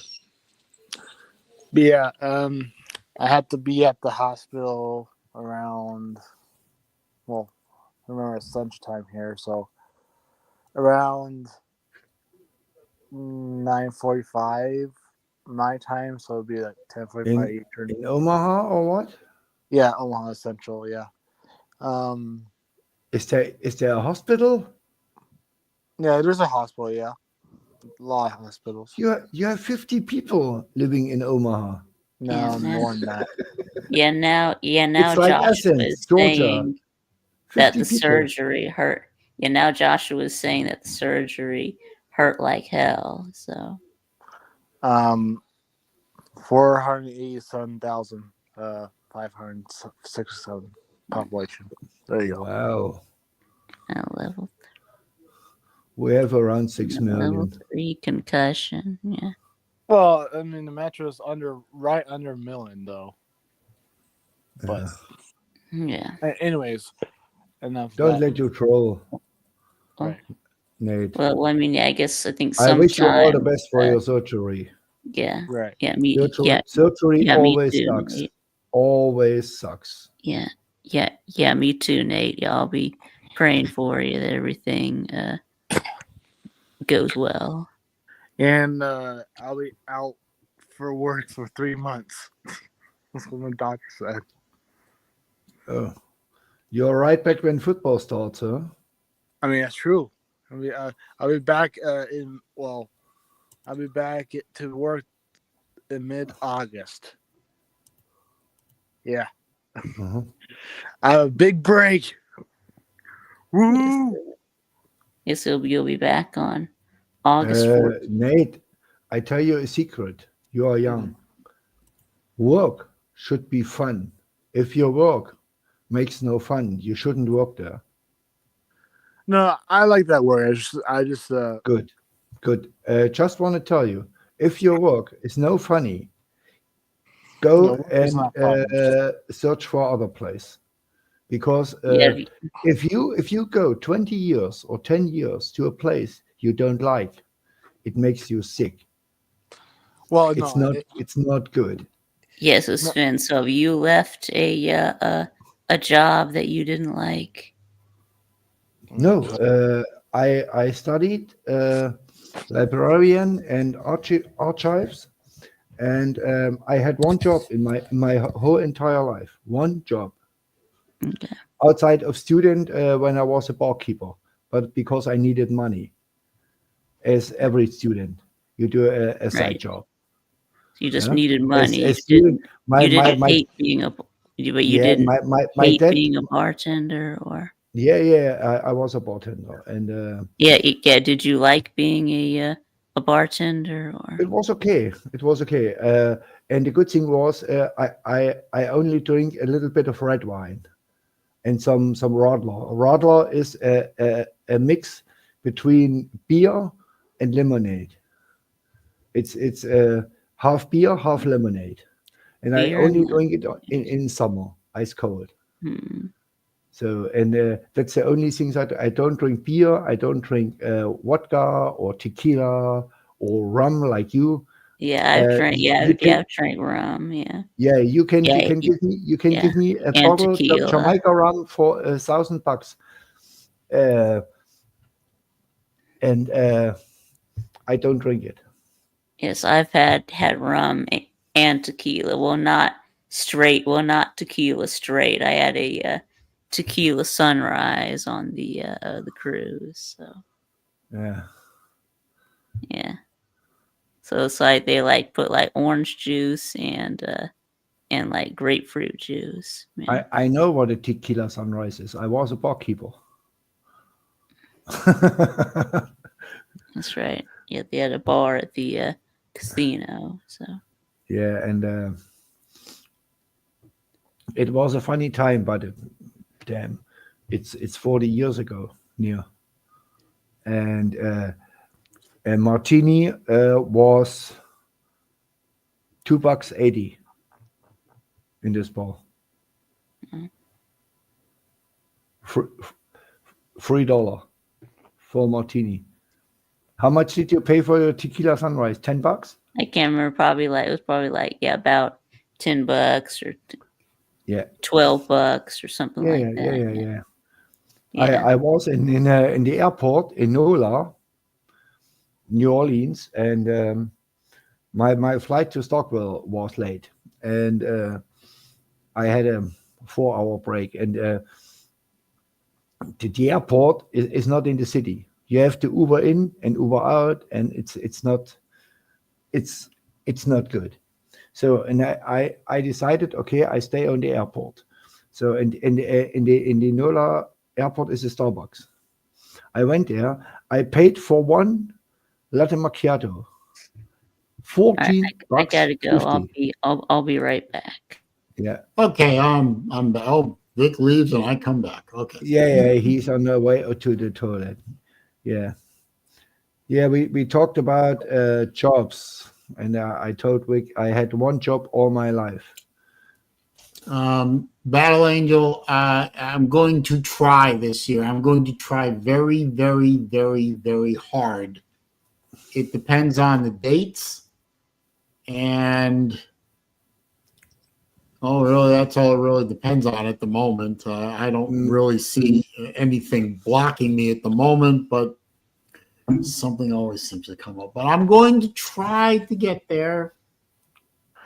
yeah, I had to be at the hospital around. Well, remember it's lunchtime here, so around 9:45 my time, so it'd be like 10:45 In Omaha or what? Yeah, Omaha Central. Yeah. Is there a hospital? Yeah, there's a hospital. Yeah, a lot of hospitals. You have 50 people living in Omaha. No, more than that. now It's like Joshua Athens, is Georgia. saying that 50 the people. surgery hurt. Yeah, now Joshua is saying that the surgery hurt like hell. So 487,567 population. There you go. Wow. level We have around 6 level million. 3 concussion. Yeah. Well, I mean the metro is right under a million though. But Yeah. anyways, enough. Don't let you troll, Right. Nate. Well, I mean, I guess I think I wish you all the sometimes, best for your surgery. yeah, Right. yeah, me, Surgery me always too, sucks. Nate. Always sucks. Yeah, me too, Nate. Yeah, I'll be praying for you that everything goes well. And I'll be out for work for 3 months. That's what my doctor said. Oh, you're right back when football starts, huh? I mean, that's true. I'll be back I'll be back to work in mid-August. Yeah. Uh-huh. I have a big break. Woo! Yes, you'll be back on August 14th. Nate, I tell you a secret. You are young. Work should be fun. If your work makes no fun, you shouldn't work there. No, I like that word. I just Good. Just want to tell you, if your work is no funny, go it's and not fun. search for other place. Because Yeah, if you go 20 years or 10 years to a place you don't like, it makes you sick. Well, It's not good. yes, Sven. So you left a job that you didn't like. No, I studied librarian and archives, and I had one job in my whole entire life. One job. Okay. Outside of student when I was a barkeeper, but because I needed money, as every student, you do a side Right. job. You just Yeah? needed money. As student, you didn't hate being a, but you yeah, didn't my hate dad. being a bartender, or I was a bartender, and yeah. Did you like being a bartender, or it was okay. It was okay. And the good thing was, I only drink a little bit of red wine and some Radler. Radler is a mix between beer and lemonade. It's half beer, half lemonade, and I beer? only drink it in summer, ice cold. Hmm. So, and that's the only things I don't drink beer. I don't drink vodka or tequila or rum like you. Yeah, I've drank. You can, I've drank rum. Yeah, yeah, you can yeah, give me a and bottle of tequila. Jamaica rum for $1,000, and I don't drink it. Yes, I've had rum and tequila. Well, not straight. Well, not tequila straight. I had a tequila sunrise on the cruise. So Yeah. yeah. So it's like they like put like orange juice and like grapefruit juice. Yeah. I know what a tequila sunrise is. I was a barkeeper. That's right. Yeah, they had a bar at the casino. So Yeah, and it was a funny time, but damn, it's 40 years ago near, and a martini was $2.80 in this bar. mm. $3 for a martini. How much did you pay for your tequila sunrise? $10? I can't remember. It was probably like about $10 or Yeah, $12 or something yeah, like yeah, yeah, that. yeah, Yeah. yeah. Yeah. I was in the airport in NOLA, New Orleans, and my flight to Stockwell was late, and I had a 4-hour break, and the airport is not in the city. You have to Uber in and Uber out, and it's not good. So, and I decided, okay, I stay on the airport. So in the NOLA airport is a Starbucks. I went there. I paid for one latte macchiato, All right, 14 I bucks gotta go. 50. I'll be right back. Yeah. Okay, Vic leaves and I come back. Okay. Yeah, he's on the way to the toilet. Yeah. Yeah, we talked about jobs, and I told Vic I had one job all my life. Battle Angel, I'm going to try this year. I'm going to try very, very, very, very hard. It depends on the dates, and really, that's all it really depends on at the moment. I don't really see anything blocking me at the moment, but something always seems to come up. But I'm going to try to get there.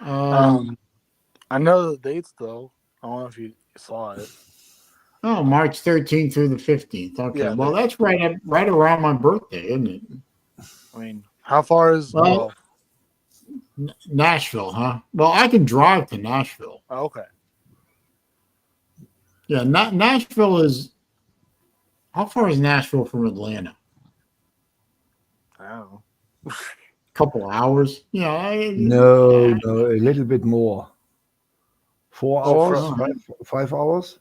I know the dates though. I don't know if you saw it. March 13th through the 15th. Okay, Yeah, well, that's right around my birthday, isn't it? I mean, how far is Nashville, huh? Well, I can drive to Nashville. Okay. Yeah, Nashville is. How far is Nashville from Atlanta? I don't know. Couple hours. Yeah. No, a little bit more. 4 hours, Oh, 5 hours.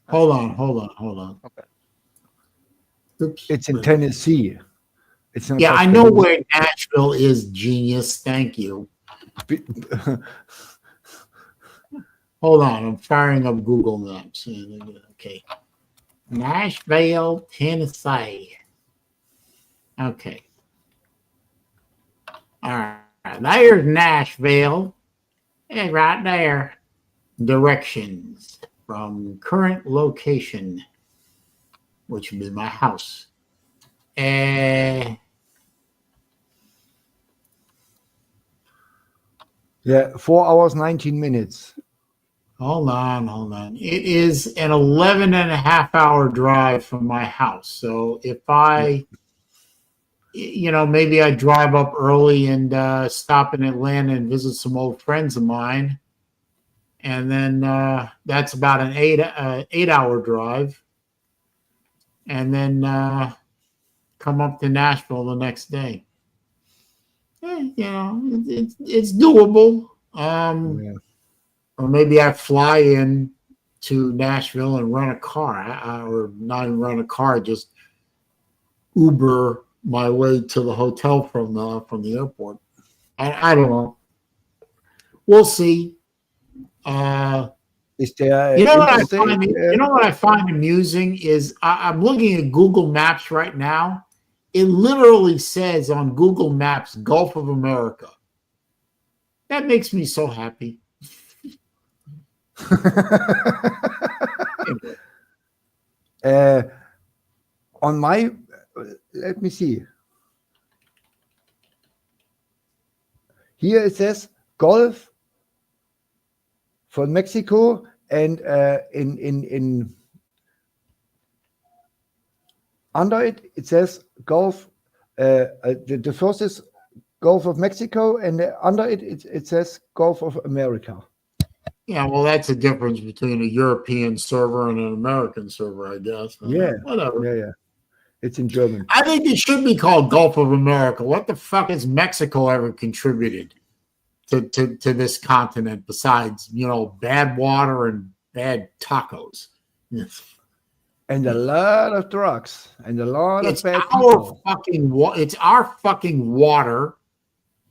Hold on. Okay. Oops. It's in Tennessee. It's not. Yeah, just I know where Nashville is. Genius. Thank you. Hold on, I'm firing up Google Maps. Okay. Nashville, Tennessee. Okay. All right. There's Nashville. It's right there. Directions from current location, which would be my house. Yeah, 4 hours, 19 minutes. Hold on. It is an 11 and a half hour drive from my house. So if maybe I drive up early and stop in Atlanta and visit some old friends of mine. And then that's about an 8-hour drive. And then come up to Nashville the next day. It's doable. Or maybe I fly in to Nashville and rent a car, or not even rent a car, just Uber my way to the hotel from the airport. I don't know. We'll see. Is there You know what I interstate? find? You know what I find amusing is I'm looking at Google Maps right now. It literally says on Google Maps Gulf of America. That makes me so happy. Anyway. On my, let me see. Here it says Gulf from Mexico, and in under it says Gulf. The first is Gulf of Mexico, and under it says Gulf of America. Yeah, well, that's the difference between a European server and an American server, I guess. Yeah, Whatever. yeah. It's in German. I think it should be called Gulf of America. What the fuck has Mexico ever contributed to this continent besides, bad water and bad tacos? And a lot of drugs and a lot It's of bad our people. it's our fucking water.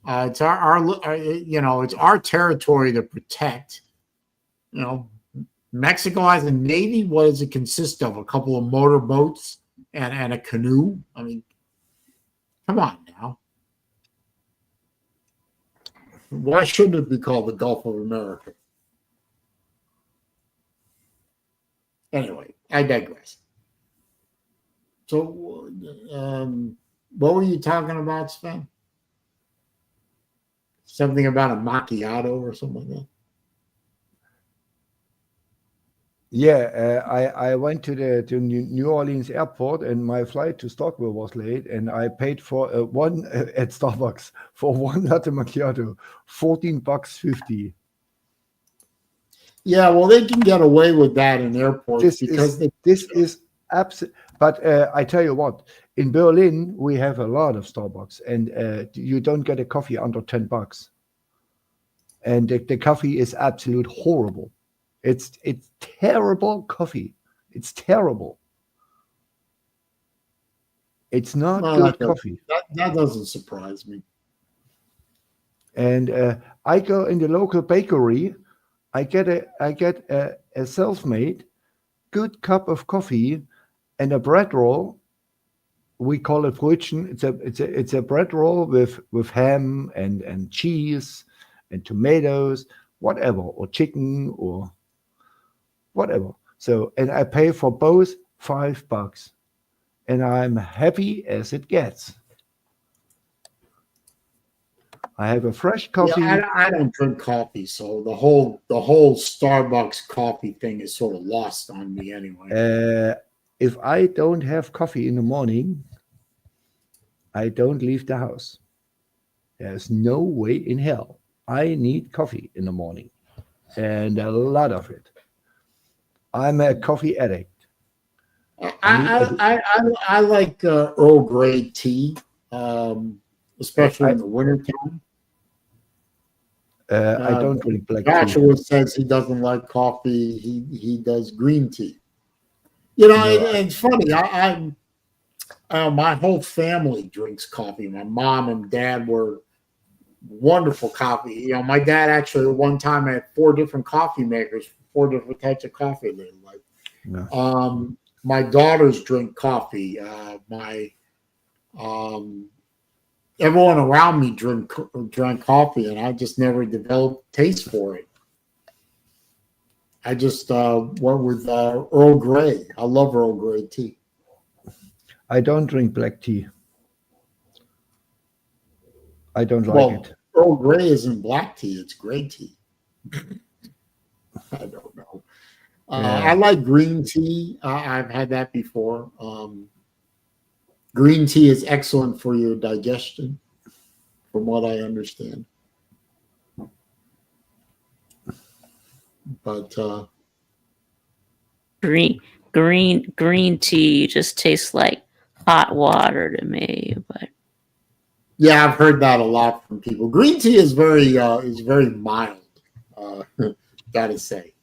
It's our it's our territory to protect. Mexico has a navy. What does it consist of? A couple of motorboats and a canoe. I mean, come on now. Why shouldn't it be called the Gulf of America? Anyway, I digress. So, what were you talking about, Sven? Something about a macchiato or something like that? Yeah, I went to New Orleans airport, and my flight to Stockholm was late, and I paid for one at Starbucks for one latte macchiato, $14.50. Yeah, well, they can get away with that in airports This is absolute. But I tell you what, in Berlin we have a lot of Starbucks, and you don't get a coffee under $10, and the coffee is absolute horrible. It's terrible coffee. It's terrible. It's not good coffee. That doesn't surprise me. And I go in the local bakery. I get a self-made good cup of coffee and a bread roll. We call it Brötchen. It's a bread roll with ham and cheese and tomatoes, whatever, or chicken or whatever. So, and I pay for both $5, and I'm happy as it gets. I have a fresh coffee. Yeah, I don't drink coffee, so the whole Starbucks coffee thing is sort of lost on me anyway. If I don't have coffee in the morning, I don't leave the house. There's no way in hell. I need coffee in the morning, and a lot of it. I'm a coffee addict. I like Earl Grey tea, especially in the wintertime. I don't drink black Joshua tea. says he doesn't like coffee. He does green tea. It's funny. My whole family drinks coffee. My mom and dad were wonderful coffee. My dad actually at one time had 4 different coffee makers, 4 different types of coffee they like. Yeah. My daughters drink coffee. Everyone around me drank coffee, and I just never developed taste for it. I just went with Earl Grey. I love Earl Grey tea. I don't drink black tea. I don't like it. Earl Grey isn't black tea; it's gray tea. I don't know. I like green tea. I've had that before. Green tea is excellent for your digestion, from what I understand. But green tea just tastes like hot water to me. But yeah, I've heard that a lot from people. Green tea is very mild. Gotta say.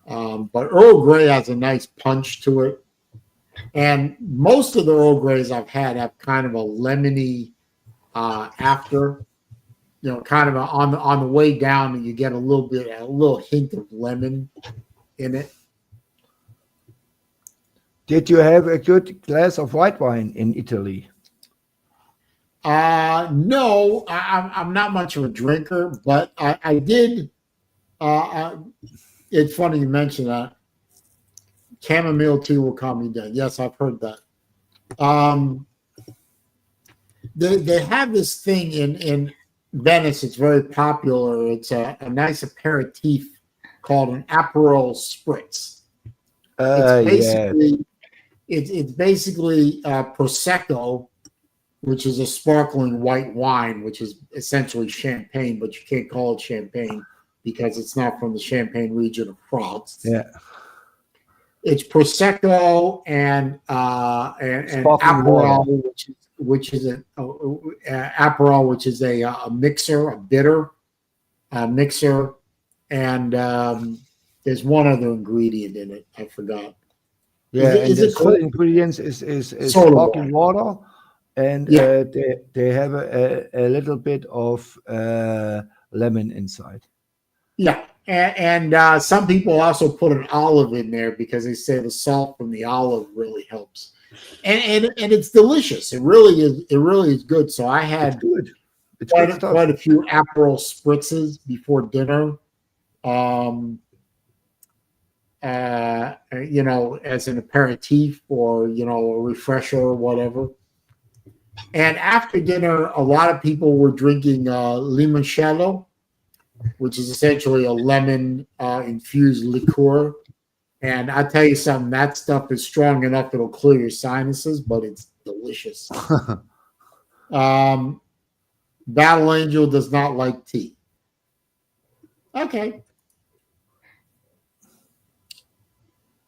But Earl Grey has a nice punch to it. And most of the Earl Greys I've had have kind of a lemony after, kind of on the way down, and you get a little hint of lemon. in it. Did you have a good glass of white wine in Italy? No, I'm not much of a drinker, but I did. It's funny you mention that. Chamomile tea will calm me down. Yes, I've heard that. They have this thing in Venice. It's very popular. It's a nice aperitif called an Aperol Spritz. It's basically prosecco, which is a sparkling white wine, which is essentially champagne, but you can't call it champagne because it's not from the Champagne region of France. Yeah. It's prosecco and Aperol, which is Aperol, which is a mixer, a bitter mixer, and there's one other ingredient in it. I forgot. Yeah, and the third ingredients is sparkling water, and they have a little bit of lemon inside. Yeah, and some people also put an olive in there because they say the salt from the olive really helps, and it's delicious. It really is. It really is good. So I had quite a few Aperol spritzes before dinner. As an aperitif or, a refresher or whatever. And after dinner, a lot of people were drinking limoncello, which is essentially a lemon infused liqueur. And I tell you something, that stuff is strong enough it'll clear your sinuses, but it's delicious. Battle Angel does not like tea. Okay.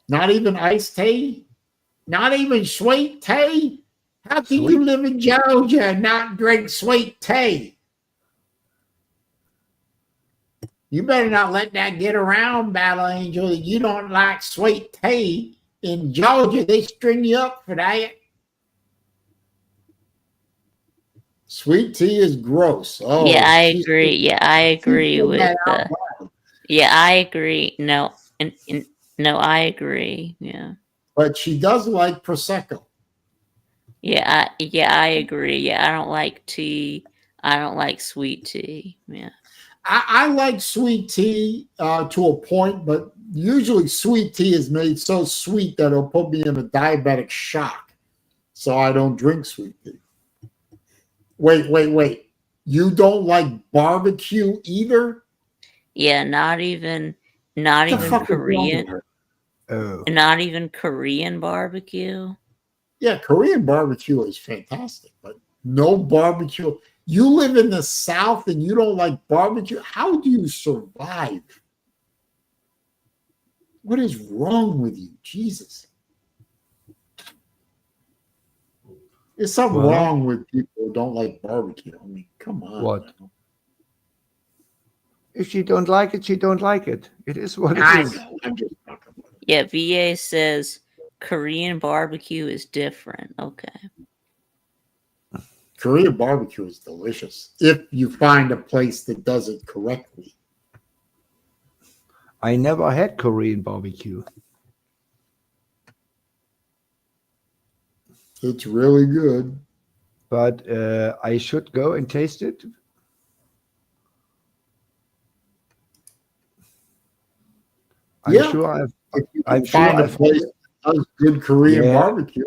Not even iced tea? Not even sweet tea? How can you live in Georgia and not drink sweet tea? You better not let that get around, Battle Angel, that you don't like sweet tea. In Georgia, they string you up for that. Sweet tea is gross. Oh, yeah, I agree. Yeah, I agree with yeah, I agree. No, no, I agree. Yeah. But she does like Prosecco. Yeah, I agree. Yeah, I don't like tea. I don't like sweet tea. Yeah. I like sweet tea to a point, but usually sweet tea is made so sweet that it'll put me in a diabetic shock. So I don't drink sweet tea. Wait. You don't like barbecue either? Yeah, not even Korean. Oh. Not even Korean barbecue. Yeah, Korean barbecue is fantastic, but no barbecue. You live in the South and you don't like barbecue? How do you survive? What is wrong with you? Jesus. There's something wrong with people who don't like barbecue. I mean, come on. What? Now. If she don't like it, she don't like it. It is what it is. Know. I'm just talking about it. Yeah, VA says Korean barbecue is different. Okay. Korean barbecue is delicious if you find a place that does it correctly. I never had Korean barbecue. It's really good. But I should go and taste it. I'm sure a place that does good Korean barbecue.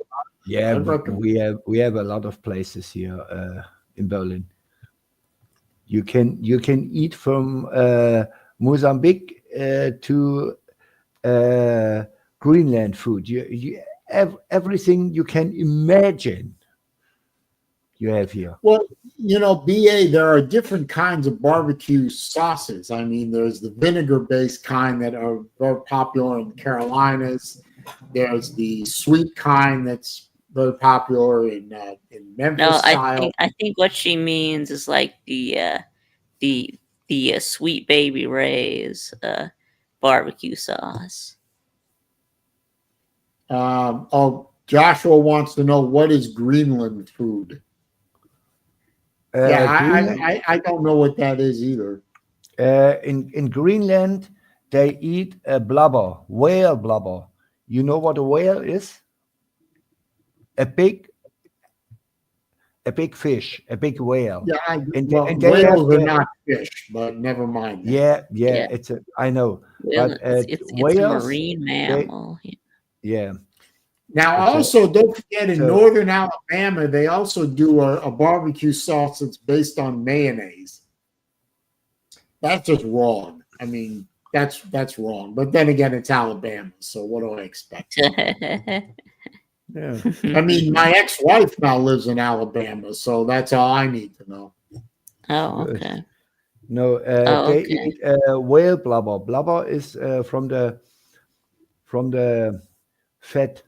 Yeah, we have a lot of places here in Berlin. You can eat from Mozambique to Greenland food. You have everything you can imagine. You have here. Well, BA, there are different kinds of barbecue sauces. I mean, there's the vinegar-based kind that are very popular in the Carolinas. There's the sweet kind that's very popular in Memphis. No, style. I think what she means is like the Sweet Baby Ray's barbecue sauce. Joshua wants to know, what is Greenland food? I don't know what that is either. In Greenland, they eat a blubber, whale blubber. You know what a whale is? A big fish, a big whale. Yeah, And they have whales are not fish, but never mind that. yeah, Yeah. it's I know, Well, but it's a whales, marine they mammal. yeah, Now, it's a also, don't forget in so northern Alabama, they also do a barbecue sauce that's based on mayonnaise. That's just wrong. I mean, that's wrong. But then again, it's Alabama, so what do I expect? yeah. I mean, my ex-wife now lives in Alabama, so that's all I need to know. Oh, Good. okay. No, Oh, they okay. eat whale blubber. Blubber is from the fat.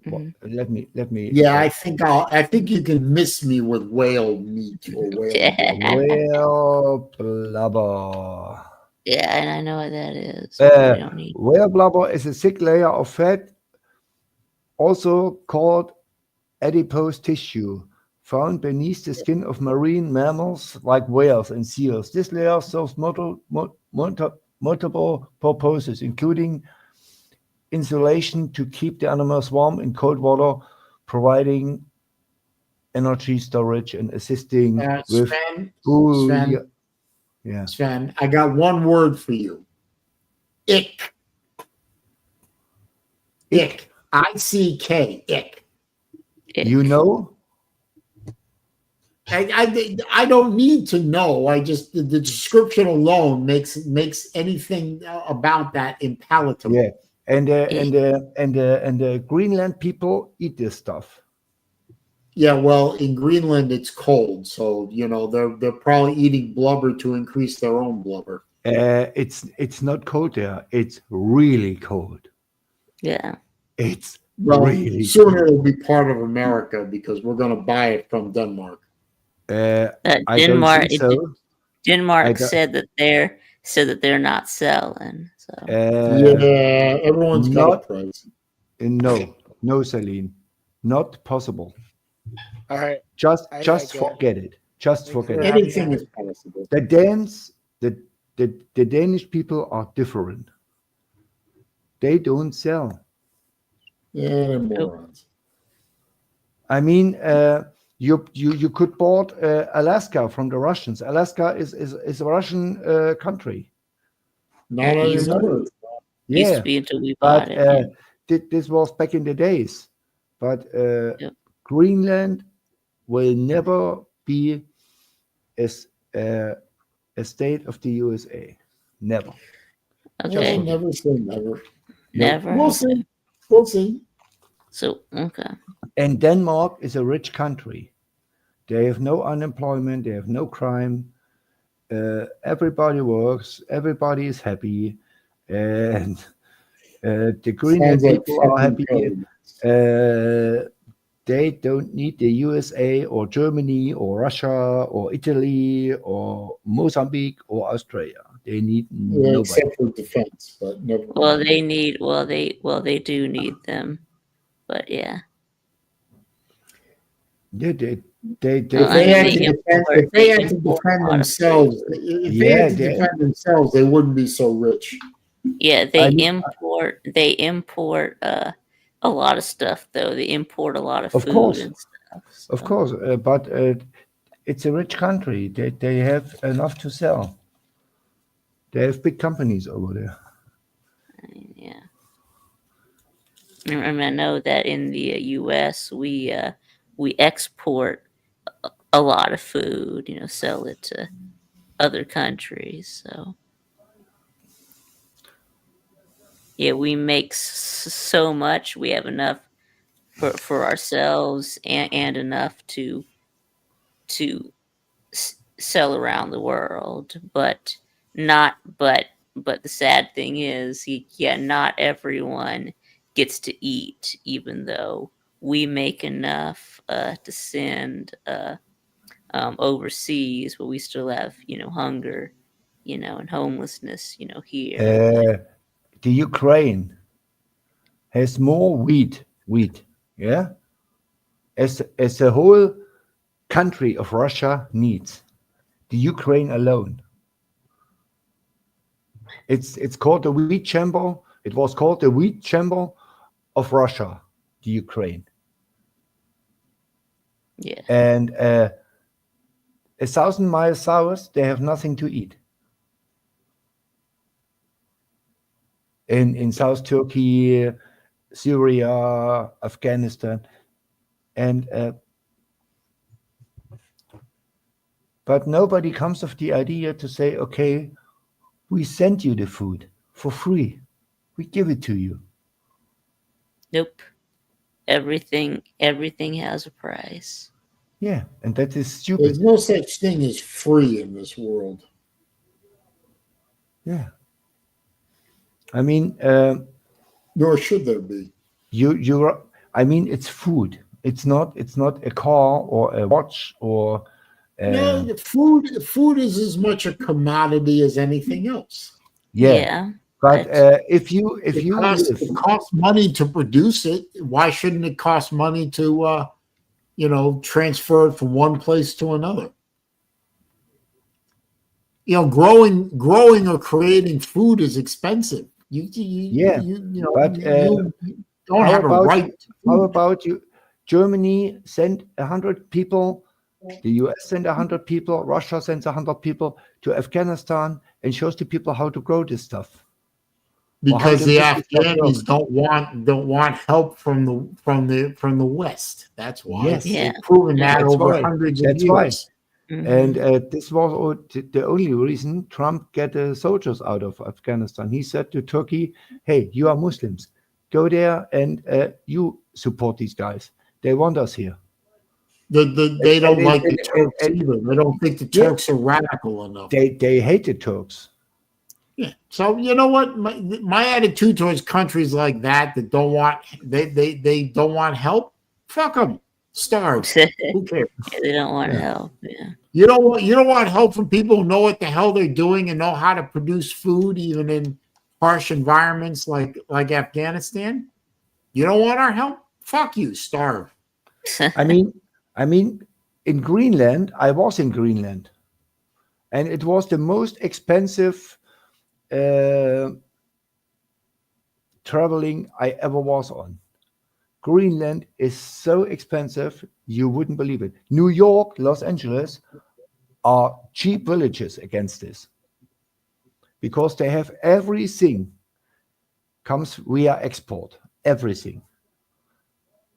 Mhm. Let me Yeah, I think you can miss me with whale meat or whale blubber. whale blubber. Yeah, and I know what that is, but we don't need. Whale blubber is a thick layer of fat, also called adipose tissue, found beneath the skin of marine mammals like whales and seals. This layer serves multiple purposes, including insulation to keep the animals warm in cold water, providing energy storage, and assisting with Sven, booyah. Sven, Yeah, Sven, I got one word for you. Ick. Ick. I-C-K. Ick. you Ick. know, I don't need to know. I just the description alone makes anything about that impalatable. yeah, and Ick. the Greenland people eat this stuff. Yeah, well, in Greenland it's cold, so you know they're probably eating blubber to increase their own blubber. It's not cold there. It's really cold. Yeah. It's Well, really soon cold. it'll be part of America because we're going to buy it from Denmark. I don't Denmark. think so. I Denmark don't. said that they're not selling. So Uh, Yeah, everyone's got a not price. no, no, Celine, not possible. All right. I Just get it. forget it. Just Thanks forget for it. having Anything me. is possible. The Danes, the Danish people are different. They don't sell. Yeah, they're nope. morons. I mean, you could bought Alaska from the Russians. Alaska is a Russian country. Not You Used know anymore. that? used to Yeah, be until we bought but it. Yeah. this was back in the days. But Yep. Greenland will never be as a state of the USA. Never. Just Yeah, Okay. forget. never say never. Nope. Never. We'll Okay. see. We'll see. So okay. And Denmark is a rich country. They have no unemployment. They have no crime. Everybody works. Everybody is happy, and the Sounds Greenland like people are fucking happy. code. They don't need the USA or Germany or Russia or Italy or Mozambique or Australia. They need Yeah, nobody. except for defense, but never Well, mind. they do need them, but yeah. Yeah, If I they mean, had definitely. to defend, if they they had to import defend a lot of food. themselves, if they Yeah, had to defend themselves, they wouldn't be so rich. Yeah, I they mean, import a lot of stuff though. They import a lot of of food course, and stuff. So but it's a rich country. They have enough to sell. They have big companies over there. I mean, yeah. And I know that in the U.S. we export a lot of food. You know, sell it to other countries. So yeah, we make so much. We have enough for ourselves and enough to sell around the world, but not but the sad thing is yeah, not everyone gets to eat, even though we make enough to send overseas, but we still have hunger, and homelessness here. Like Uh, the Ukraine has more wheat, yeah, as the whole country of Russia needs. The Ukraine alone. It's called the wheat chamber. It was called the wheat chamber of Russia, the Ukraine. Yeah. And 1,000 miles south, they have nothing to eat. In South Turkey, Syria, Afghanistan, and but nobody comes of the idea to say, okay, we send you the food for free. We give it to you. Nope. Everything has a price. Yeah, and that is There's stupid. no such thing as free in this world. Yeah. I mean, Nor should there be. I mean, it's food. It's not a car or a watch or No, the food is as much a commodity as anything else. yeah. But if you live, It costs money to produce it. Why shouldn't it cost money to transfer it from one place to another? Growing or creating food is expensive. You but don't have a right. How about you? Germany sent 100 people. The US sent 100 people. Russia sends 100 people to Afghanistan and shows the people how to grow this stuff. Because the Afghanis don't want help from the West. That's why. Yes. Yeah. They've proven that That's over right. hundreds of That's years. right. Mhm. And this was the only reason Trump get the soldiers out of Afghanistan. He said to Turkey, "Hey, you are Muslims. Go there and you support these guys. They want us here." They don't like the Turks either. They don't think the Turks are radical enough. They hate the Turks. Yeah. So you know what? My attitude towards countries like that don't want they don't want help. Fuck them. Starve. Who cares? Yeah, they don't want help. Yeah. You don't want help from people who know what the hell they're doing and know how to produce food even in harsh environments like Afghanistan. You don't want our help? Fuck you. Starve. I mean, in Greenland, I was in Greenland, and it was the most expensive traveling I ever was on. Greenland is so expensive, you wouldn't believe it. New York, Los Angeles are cheap villages against this because they have everything comes via export, everything.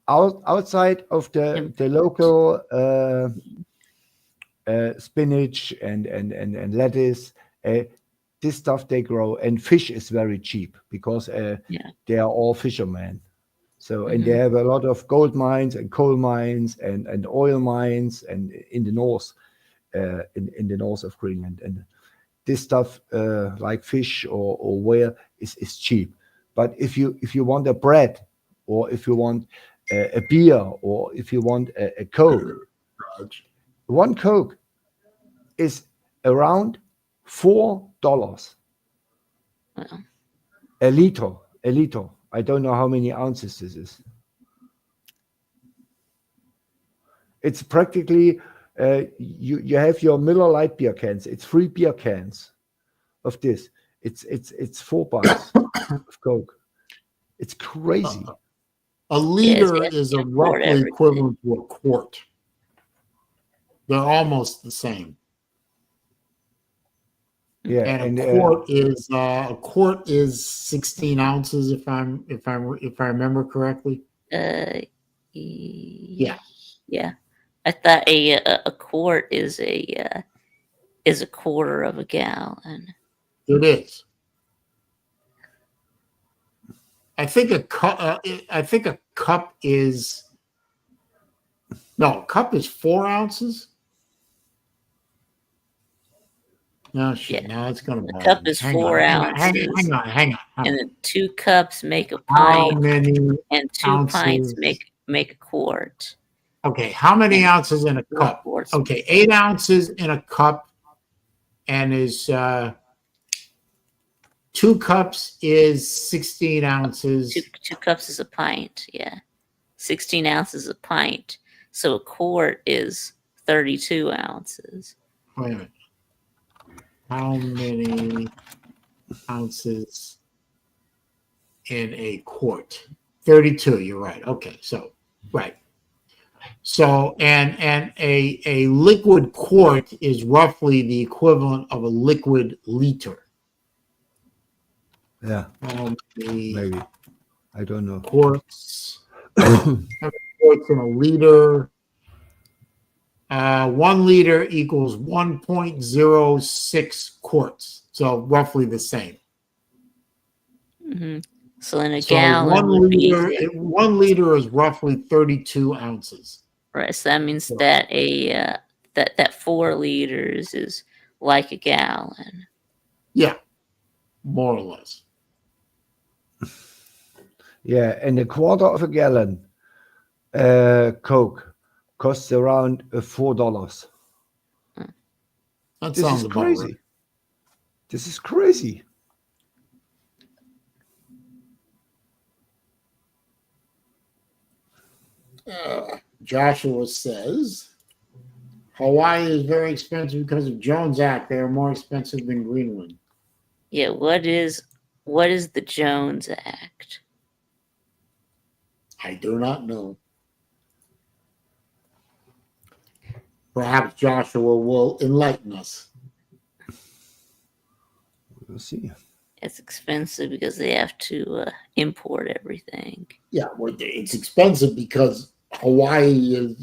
Outside of the local spinach and lettuce, this stuff they grow, and fish is very cheap because they are all fishermen. So and they have a lot of gold mines and coal mines and oil mines and in the north, in the north of Greenland, and this stuff like fish or whale is cheap. But if you want a bread, or if you want a beer, or if you want a Coke, one Coke is around $4 a liter. A liter. I don't know how many ounces this is. It's practically you have your Miller Lite beer cans. It's 3 beer cans of this. It's $4 of Coke. It's crazy. A liter is a roughly equivalent to a quart. They're almost the same. Yeah, and a quart is 16 ounces if I remember correctly. Yeah. I thought a quart is a quarter of a gallon. It is. I think a cup. A cup is 4 ounces. No shit. Yeah. No, it's gonna. A cup is 4 ounces. Hang on. And then 2 cups make a pint. How many? And 2 ounces? Pints make a quart. Okay, how many ounces in a cup? Okay, 8 ounces in a cup, and is 2 cups is 16 ounces. 2 cups is a pint. Yeah, 16 ounces is a pint. So a quart is 32 ounces. Wait a minute. How many ounces in a quart. 32, you're right. Okay, so right. So and a liquid quart is roughly the equivalent of a liquid liter. Yeah, The maybe. I don't know. quarts, quarts in a liter. 1 liter equals 1.06 quarts. So roughly the same. Mm-hmm. So in a So gallon would be 1 liter is roughly 32 ounces. right. So that means that that 4 liters is like a gallon. Yeah, more or less. Yeah, and a quarter of a gallon Coke costs around $4. That This sounds is about crazy. right. This is crazy. Joshua says Hawaii is very expensive because of Jones Act. They are more expensive than Greenland. Yeah, what is the Jones Act? I do not know. Perhaps Joshua will enlighten us. We'll see. It's expensive because they have to import everything. Yeah, well, it's expensive because Hawaii is,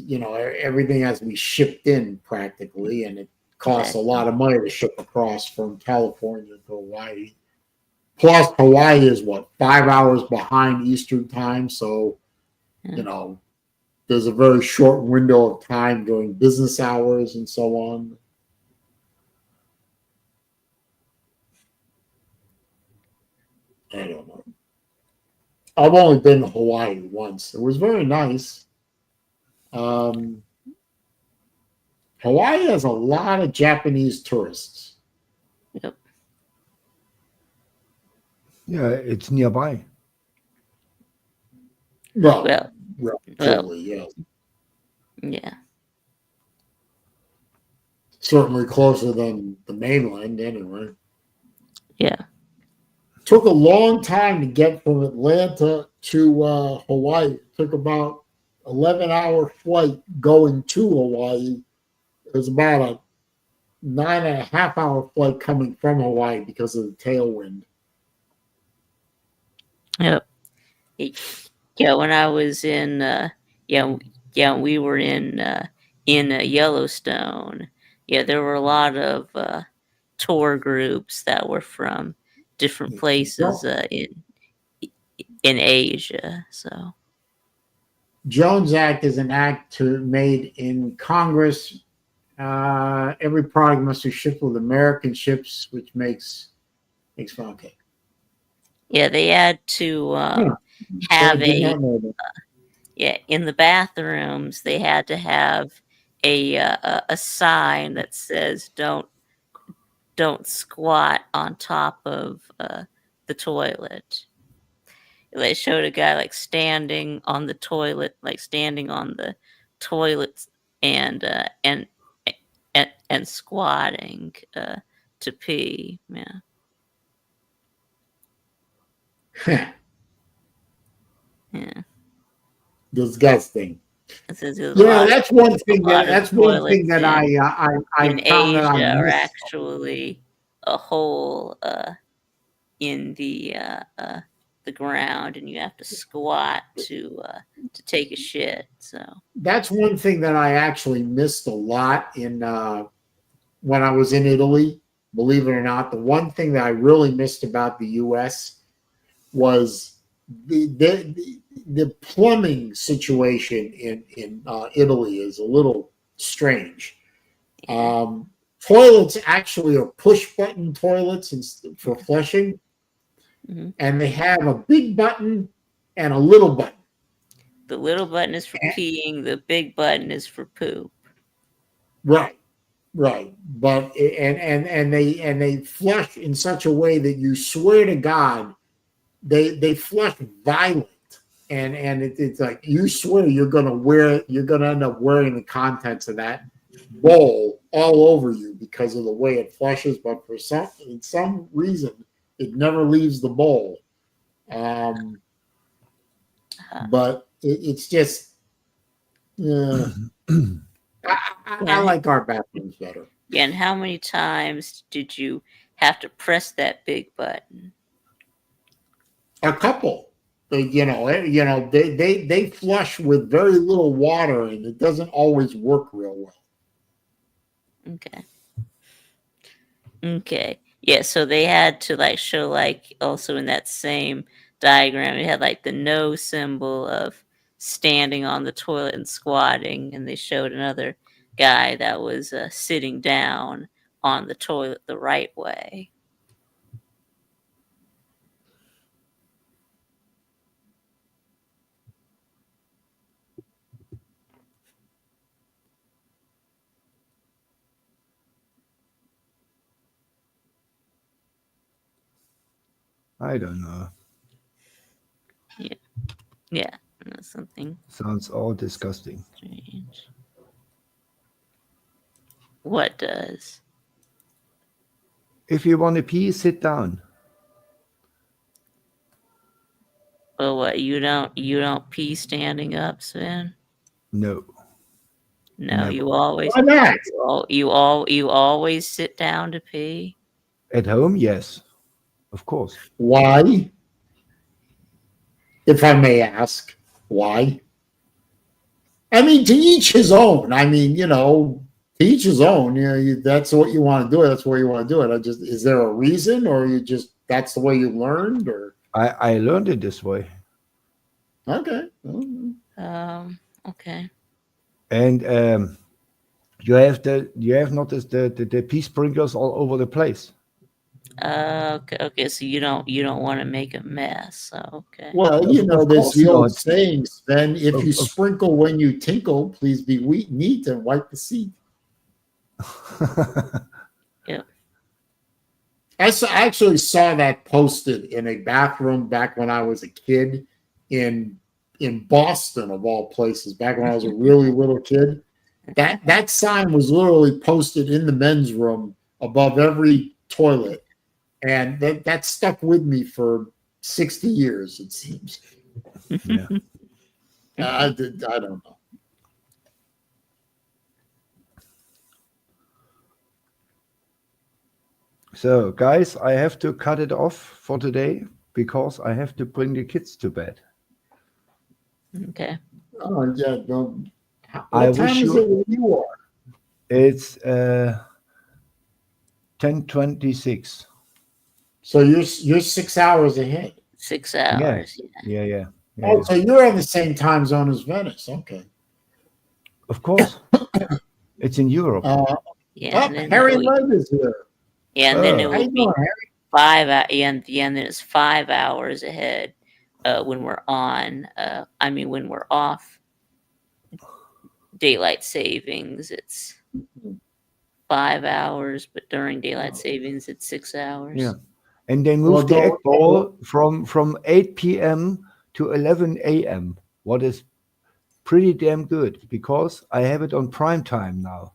everything has to be shipped in practically, and it costs a lot of money to ship across from California to Hawaii. Plus, Hawaii is 5 hours behind Eastern time, so there's a very short window of time during business hours and so on. I don't know. I've only been to Hawaii once. It was very nice. Hawaii has a lot of Japanese tourists. Yep. Yeah, it's nearby. Well, relatively, yes. Yeah. Certainly closer than the mainland, anyway. Yeah. Took a long time to get from Atlanta to Hawaii. It took about 11-hour flight going to Hawaii. It was about a 9.5-hour flight coming from Hawaii because of the tailwind. Yep. Yeah, when I was in we were in Yellowstone. Yeah, there were a lot of tour groups that were from different places in Asia. So Jones Act is an act made in Congress. Every product must be shipped with American ships, which makes fun. Okay. Yeah, they had to have in the bathrooms they had to have a sign that says don't squat on top of the toilet. They showed a guy like standing on the toilet and squatting to pee. Yeah. Yeah. Disgusting. Yeah, that's one thing that I in found that I Asia are missed. actually a hole in the ground, and you have to squat to take a shit. So that's one thing that I actually missed a lot in when I was in Italy. Believe it or not, the one thing that I really missed about the U.S. was the plumbing situation in Italy is a little strange. Toilets actually are push button toilets for flushing, and they have a big button and a little button. The little button is for peeing. The big button is for poop. Right. But and they flush in such a way that you swear to God they flush violent, and it's like you swear you're gonna end up wearing the contents of that bowl all over you because of the way it flushes. But for some reason, It never leaves the bowl. But it's just, I like our bathrooms better. Yeah, and how many times did you have to press that big button? A couple. They flush with very little water, and it doesn't always work real well. Okay. Yeah, so they had to like show like also in that same diagram, it had like the no symbol of standing on the toilet and squatting, and they showed another guy that was sitting down on the toilet the right way. I don't know. Yeah, that's something Sounds all disgusting. strange. What does? If you want to pee, sit down. Well, what you don't pee standing up, Sven? No. No, Never. you always Why not? you always sit down to pee. At home, yes. Of course. Why? If I may ask, why? I mean, to each his own. I mean, to each his own. That's what you want to do. That's where you want to do it. Is there a reason, or that's the way you learned, or? I learned it this way. Okay. Okay. And you have noticed the pee sprinklers all over the place. Okay. So you don't want to make a mess. Okay. Well, Of there's course the old not. saying, Sven, if you sprinkle when you tinkle, please be neat and wipe the seat. Yeah. I actually saw that posted in a bathroom back when I was a kid in Boston, of all places, back when I was a really little kid. That sign was literally posted in the men's room above every toilet. And that stuck with me for 60 years, it seems. Yeah. I don't know. So, guys, I have to cut it off for today because I have to bring the kids to bed. Okay. Oh, yeah. No. I What time wish is you- it where you are? It's 10:26. So you're 6 hours ahead. 6 hours. Yeah. Oh, so you're in the same time zone as Venice. Okay. Of course. It's in Europe. Yeah. And then Harry it will- Love is here. yeah, and then it Oh. How will you be doing, Harry? 5 hours. And then it's 5 hours ahead when we're on. When we're off daylight savings, it's 5 hours, but during daylight savings, it's 6 hours. Yeah. And they moved the egg bowl from 8 p.m. to 11 a.m. What is pretty damn good because I have it on prime time now.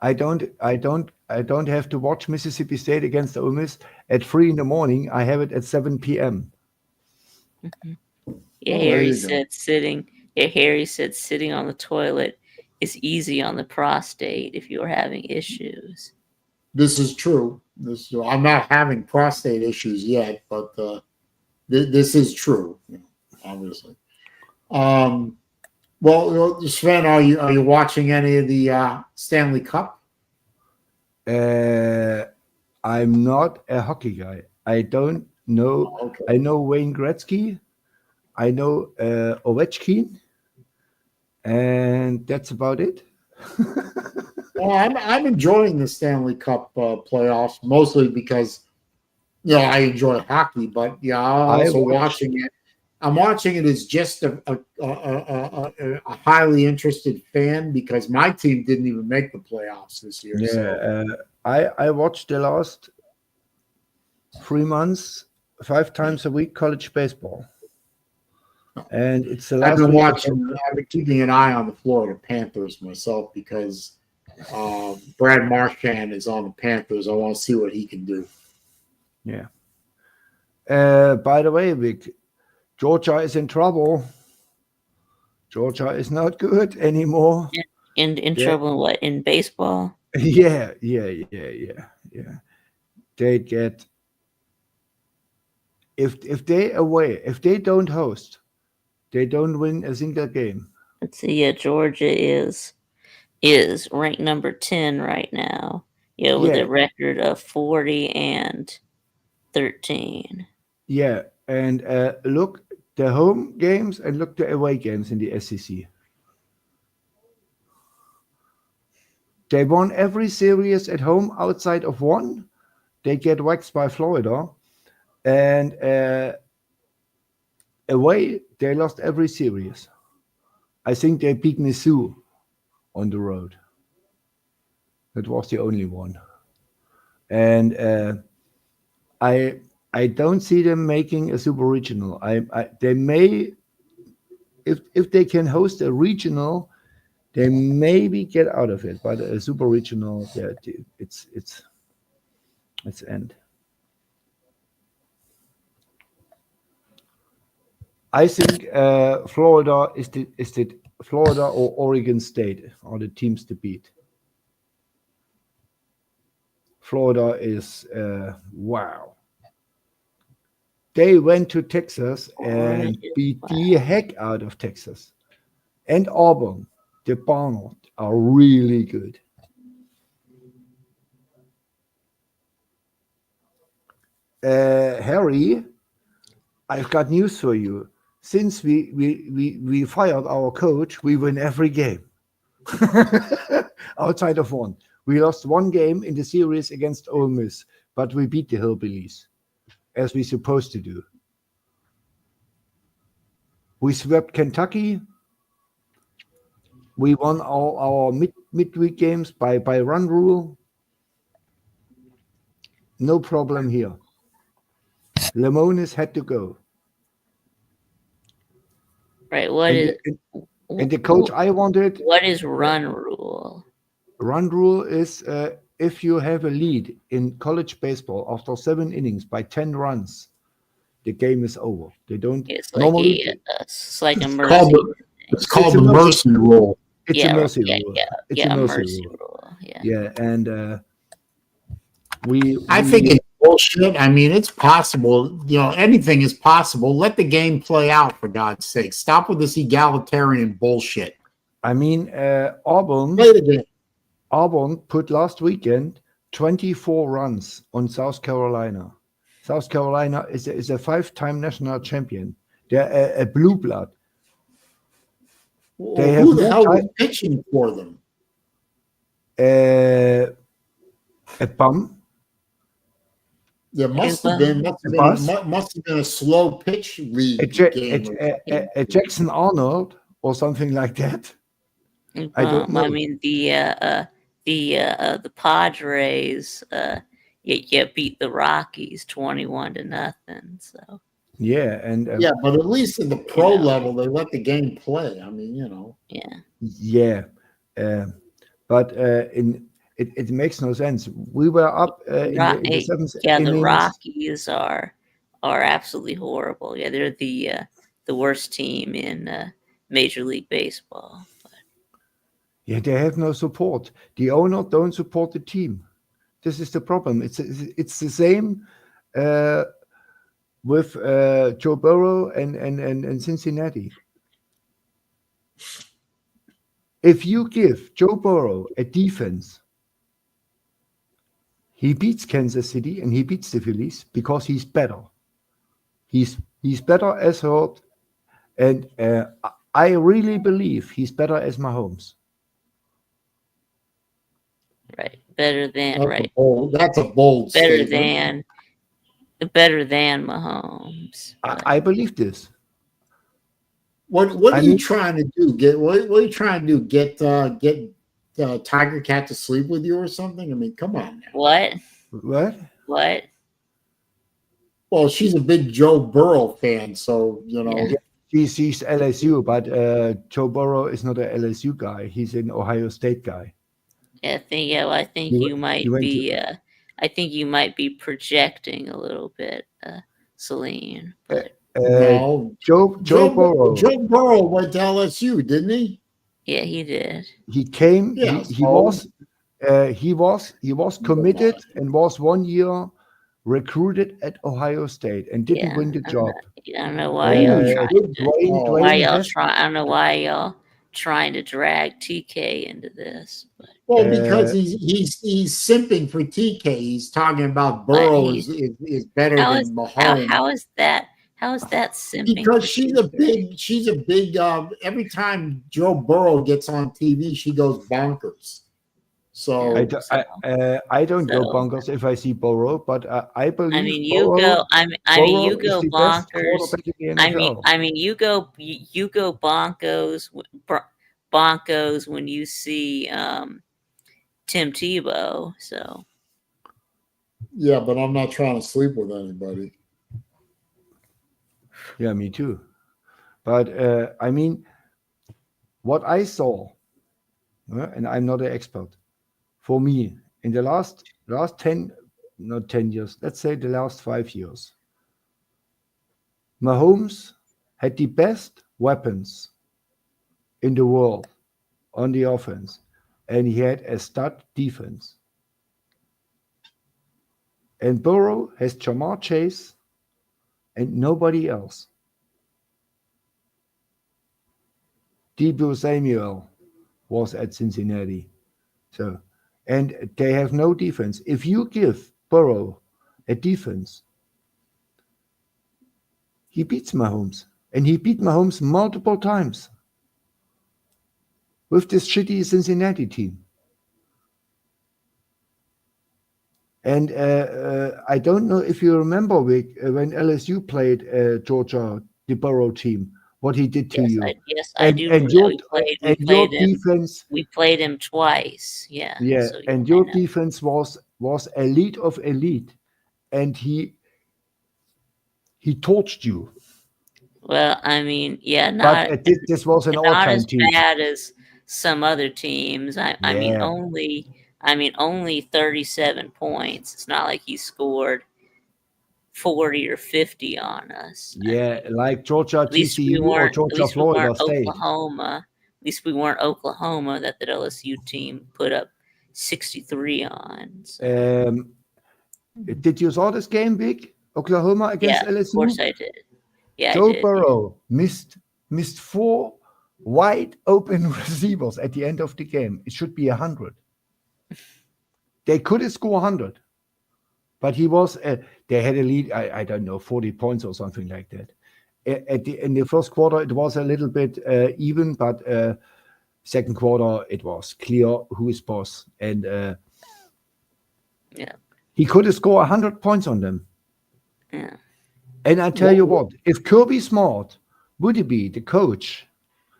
I don't have to watch Mississippi State against Ole Miss at 3 in the morning. I have it at 7 p.m. Yeah, Harry said sitting on the toilet is easy on the prostate if you're having issues. This is true. I'm not having prostate issues yet, but this is true, obviously. Well, Sven, are you watching any of the Stanley Cup? I'm not a hockey guy. I don't know. Okay. I know Wayne Gretzky. I know Ovechkin, and that's about it. Well, I'm enjoying the Stanley Cup playoffs mostly because I enjoy hockey, but I'm also watching it. I'm watching it as just a highly interested fan because my team didn't even make the playoffs this year. Yeah, So. I watched the last 3 months, 5 times a week, college baseball, and it's the last. I've been keeping an eye on the Florida Panthers myself because Brad Marchand is on the Panthers. I want to see what he can do. Yeah. By the way, Vic, Georgia is in trouble. Georgia is not good anymore. In Yeah. trouble in what? In baseball? Yeah. They get if they don't host, they don't win a single game. Let's see. Yeah, Georgia is ranked number 10 right now. Yeah, with Yeah. a record of 40-13. Yeah, and look the home games and look the away games in the SEC. They won every series at home outside of one. They get waxed by Florida, and away they lost every series. I think they beat Mizzou on the road. That was the only one, and I don't see them making a super regional. They may, if they can host a regional, they maybe get out of it. But a super regional, yeah, it's end. I think Florida is the Florida or Oregon State are the teams to beat. Florida is wow. They went to Texas and beat the heck out of Texas. And Auburn, the Barnard, are really good. Harry, I've got news for you. Since we fired our coach, we win every game. Outside of one. We lost one game in the series against Ole Miss, but we beat the Hillbillies, as we're supposed to do. We swept Kentucky. We won all our midweek games by run rule. No problem here. Lemonis had to go. Right. And the coach I wanted. What is run rule? Run rule is if you have a lead in college baseball after 7 innings by 10 runs, the game is over. They don't. It's like normally. It's like a mercy. It's called the mercy rule. It's a mercy rule. It's a mercy rule. Yeah, and I think it's bullshit. I mean, it's possible. You know, anything is possible. Let the game play out, for God's sake. Stop with this egalitarian bullshit. I mean, Auburn put last weekend 24 runs on South Carolina. South Carolina is a 5-time national champion. They're a blue blood. Well, who the hell was pitching for them? A bum. Yeah, must have been a slow pitch lead a Jackson Arnold or something like that. I don't know. I mean the Padres beat the Rockies 21-0. So yeah, and but at least in the pro level they let the game play. I mean, you know. Yeah, but it makes no sense. We were up in the seventh innings. The Rockies are absolutely horrible. Yeah, they're the worst team in Major League Baseball. Yeah, they have no support. The owner don't support the team. This is the problem. It's the same with Joe Burrow and Cincinnati. If you give Joe Burrow a defense, he beats Kansas City and he beats the Phillies because he's better. He's better as Hurt, and I really believe he's better as Mahomes. Right, better than that's a bold better statement. than Mahomes. I believe this. What are you trying to do? What are you trying to do? Get Tiger Cat to sleep with you or something? I mean, come on now. What? Well, she's a big Joe Burrow fan, so you know. Yeah. She's LSU, but Joe Burrow is not an LSU guy. He's an Ohio State guy. I think You you might went to be. I think you might be projecting a little bit, Celine. But No, Joe Burrow. Joe Burrow went to LSU, didn't he? yeah, he did. He came. Yeah, He so was. He was never committed mind. and was 1 year recruited at Ohio State and didn't Yeah, win the job. I don't know why y'all Who's trying good? to. Oh, Why Dwayne y'all Haskins. try? I don't know why y'all trying to drag TK into this. well, because Uh, he's simping for TK. He's talking about But Burrow he's is better how than is Mahomes how is that? How is that simping because for TK? she's a big. Every time Joe Burrow gets on TV, she goes bonkers. Yeah. So I don't go So bonkers if I see Burrow, but I I believe mean, you go. Burrow. You Burrow is go the best bonkers. quarterback in the NFL. You go bonkos when you see Tim Tebow. So yeah, but I'm not trying to sleep with anybody. Yeah, me too. But I mean, what I saw, and I'm not an expert. For me, in the last 10, not 10 years, let's say the last 5 years, Mahomes had the best weapons in the world on the offense, and he had a stud defense. And Burrow has Jamar Chase and nobody else. Debo Samuel was at Cincinnati. So, and they have no defense. If you give Burrow a defense, he beats Mahomes. And he beat Mahomes multiple times with this shitty Cincinnati team. And I don't know if you remember, Vic, when LSU played Georgia, the Burrow team, what he did to you. I do And remember your that. and your defense, We played him twice. Yeah. yeah, So and I your know. defense was elite of elite, and he torched you. Well, I mean, yeah, But this was an not all-time as team. bad as some other teams. Yeah. I mean, only 37 points. It's not like he scored 40 or 50 on us. I Yeah, mean, like Georgia TCU or Georgia we Florida weren't State. Oklahoma. At least we weren't Oklahoma that the LSU team put up 63 on. So. Did you saw this game, Vic? Oklahoma against Yeah, of LSU? course I did. Yeah, I Joe did. Burrow missed four wide open receivers at the end of the game. It should be 100. They could score 100, but he was. They had a lead. I don't know, 40 points or something like that. In the first quarter, it was a little bit even, but second quarter it was clear who is boss, and Yeah. he could score 100 points on them. Yeah. And I tell you what, if Kirby Smart would be the coach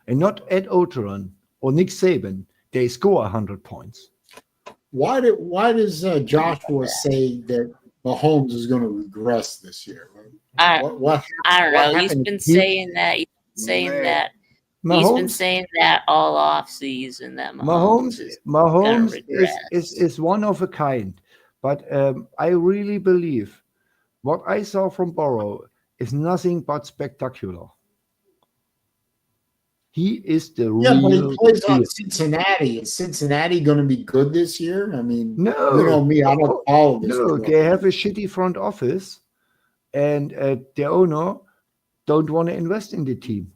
and not Ed Ogeron or Nick Saban, they score 100 points. Why does Joshua say that Mahomes is going to regress this year? I don't know. He's happened? been saying that. He's been Mahomes, saying that all off season that Mahomes is gonna regress. is one of a kind. But I really believe what I saw from Burrow is nothing but spectacular. He is the Yeah, but he real plays deal. on Cincinnati. Is Cincinnati going to be good this year? I mean, No, you know me, I don't follow this. No, they have a shitty front office, and the owner don't want to invest in the team.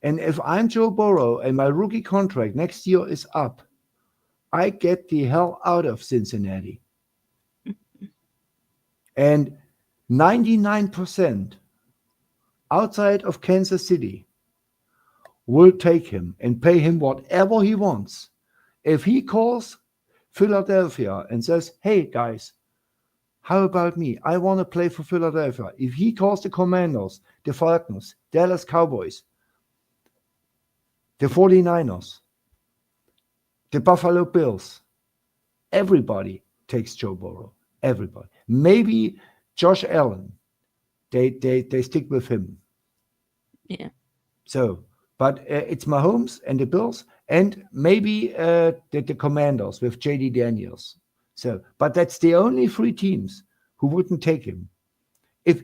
And if I'm Joe Burrow and my rookie contract next year is up, I get the hell out of Cincinnati. And 99% outside of Kansas City will take him and pay him whatever he wants. If he calls Philadelphia and says, hey, guys, how about me? I want to play for Philadelphia. If he calls the Commanders, the Falcons, Dallas Cowboys, the 49ers, the Buffalo Bills, everybody takes Joe Burrow. Everybody. Maybe Josh Allen. They stick with him. Yeah. So, but it's Mahomes and the Bills, and maybe the Commanders with JD Daniels. So, but that's the only 3 teams who wouldn't take him. If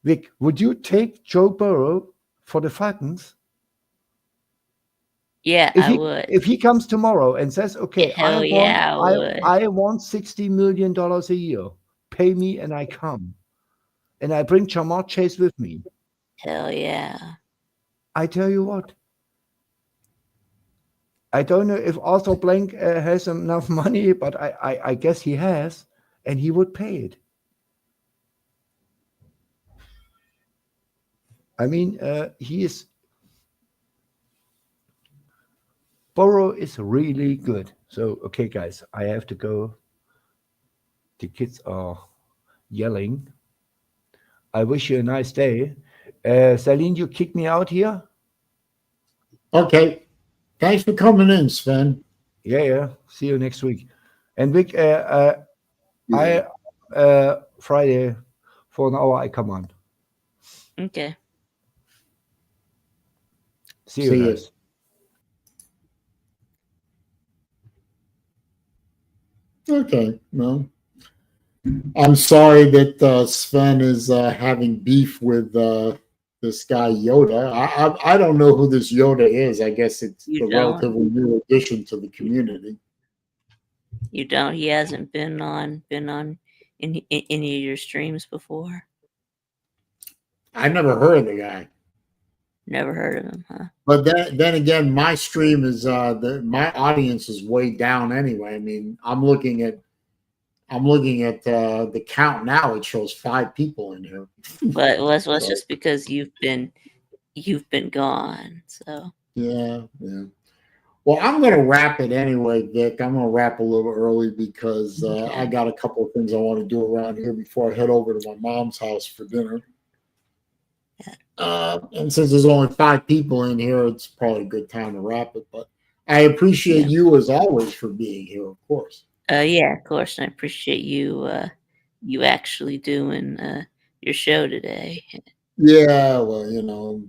Vic, would you take Joe Burrow for the Falcons? Yeah, I would. If he comes tomorrow and says, "Okay, Hell yeah, I would. I want $60 million a year, pay me," and I come, and I bring Jamar Chase with me, Hell yeah. I tell you what, I don't know if Arthur Blank has enough money, but I guess he has, and he would pay it. I mean, Burrow is really good. So, okay, guys, I have to go. The kids are yelling. I wish you a nice day. Saleen, you kicked me out here? Okay. Thanks for coming in, Sven. Yeah. See you next week. And Vic, Friday for an hour I come on. Okay. See you guys. Okay. Well, I'm sorry that Sven is having beef with this guy Yoda. I don't know who this Yoda is. I guess it's You a don't? relatively new addition to the community. You don't? He hasn't been on any of your streams before? I never heard of the guy. Never heard of him, huh? But then again, my stream is my audience is way down anyway. I mean, I'm looking at the count now. It shows 5 people in here. But that's just because you've been gone. So yeah. Well, I'm going to wrap it anyway, Vic. I'm going to wrap a little early because I got a couple of things I want to do around here before I head over to my mom's house for dinner. And since there's only 5 people in here, it's probably a good time to wrap it. But I appreciate you as always for being here, of course. Yeah, of course. And I appreciate you you actually doing your show today. Yeah, well,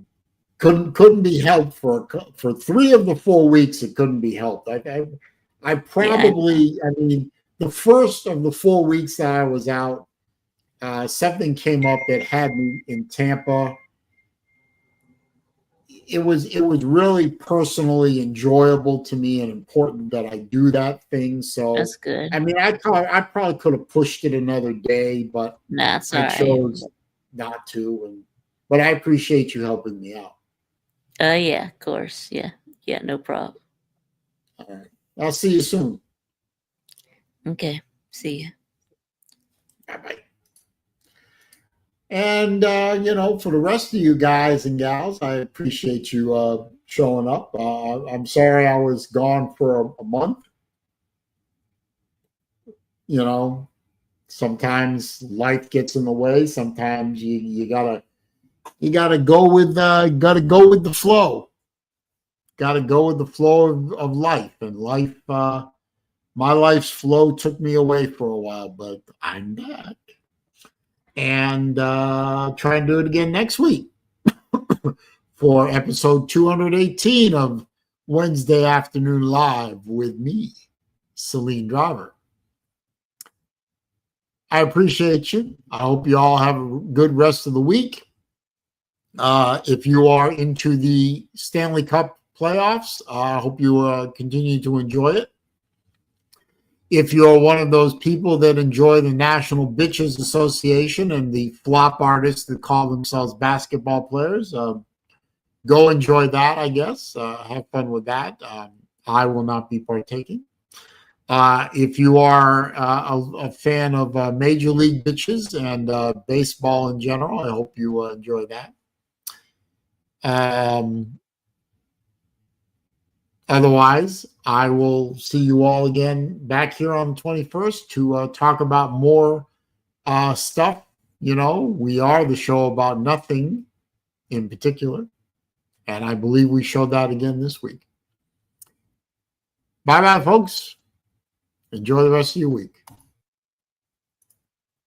couldn't be helped for 3 of the 4 weeks. It couldn't be helped. I probably, I mean, the first of the 4 weeks that I was out, something came up that had me in Tampa. It was really personally enjoyable to me and important that I do that thing. So that's good. I mean, I probably could have pushed it another day, but that's I chose not to. But I appreciate you helping me out. Yeah, of course. Yeah, no problem. All right, I'll see you soon. Okay, see you. Bye. And for the rest of you guys and gals, I appreciate you showing up. I'm sorry I was gone for a month. Sometimes life gets in the way. Sometimes you gotta go with the flow. Got to go with the flow of life, and life. My life's flow took me away for a while, but I'm back. And try and do it again next week for episode 218 of Wednesday Afternoon Live with me, SaleenDriver. I appreciate you. I hope you all have a good rest of the week. If you are into the Stanley Cup playoffs, I hope you continue to enjoy it. If you're one of those people that enjoy the National Bitches Association and the flop artists that call themselves basketball players, go enjoy that, I guess. Have fun with that. I will not be partaking. If you are a fan of Major League Bitches and baseball in general, I hope you enjoy that. Otherwise, I will see you all again back here on the 21st to talk about more stuff. We are the show about nothing in particular, and I believe we showed that again this week. Bye-bye, folks. Enjoy the rest of your week.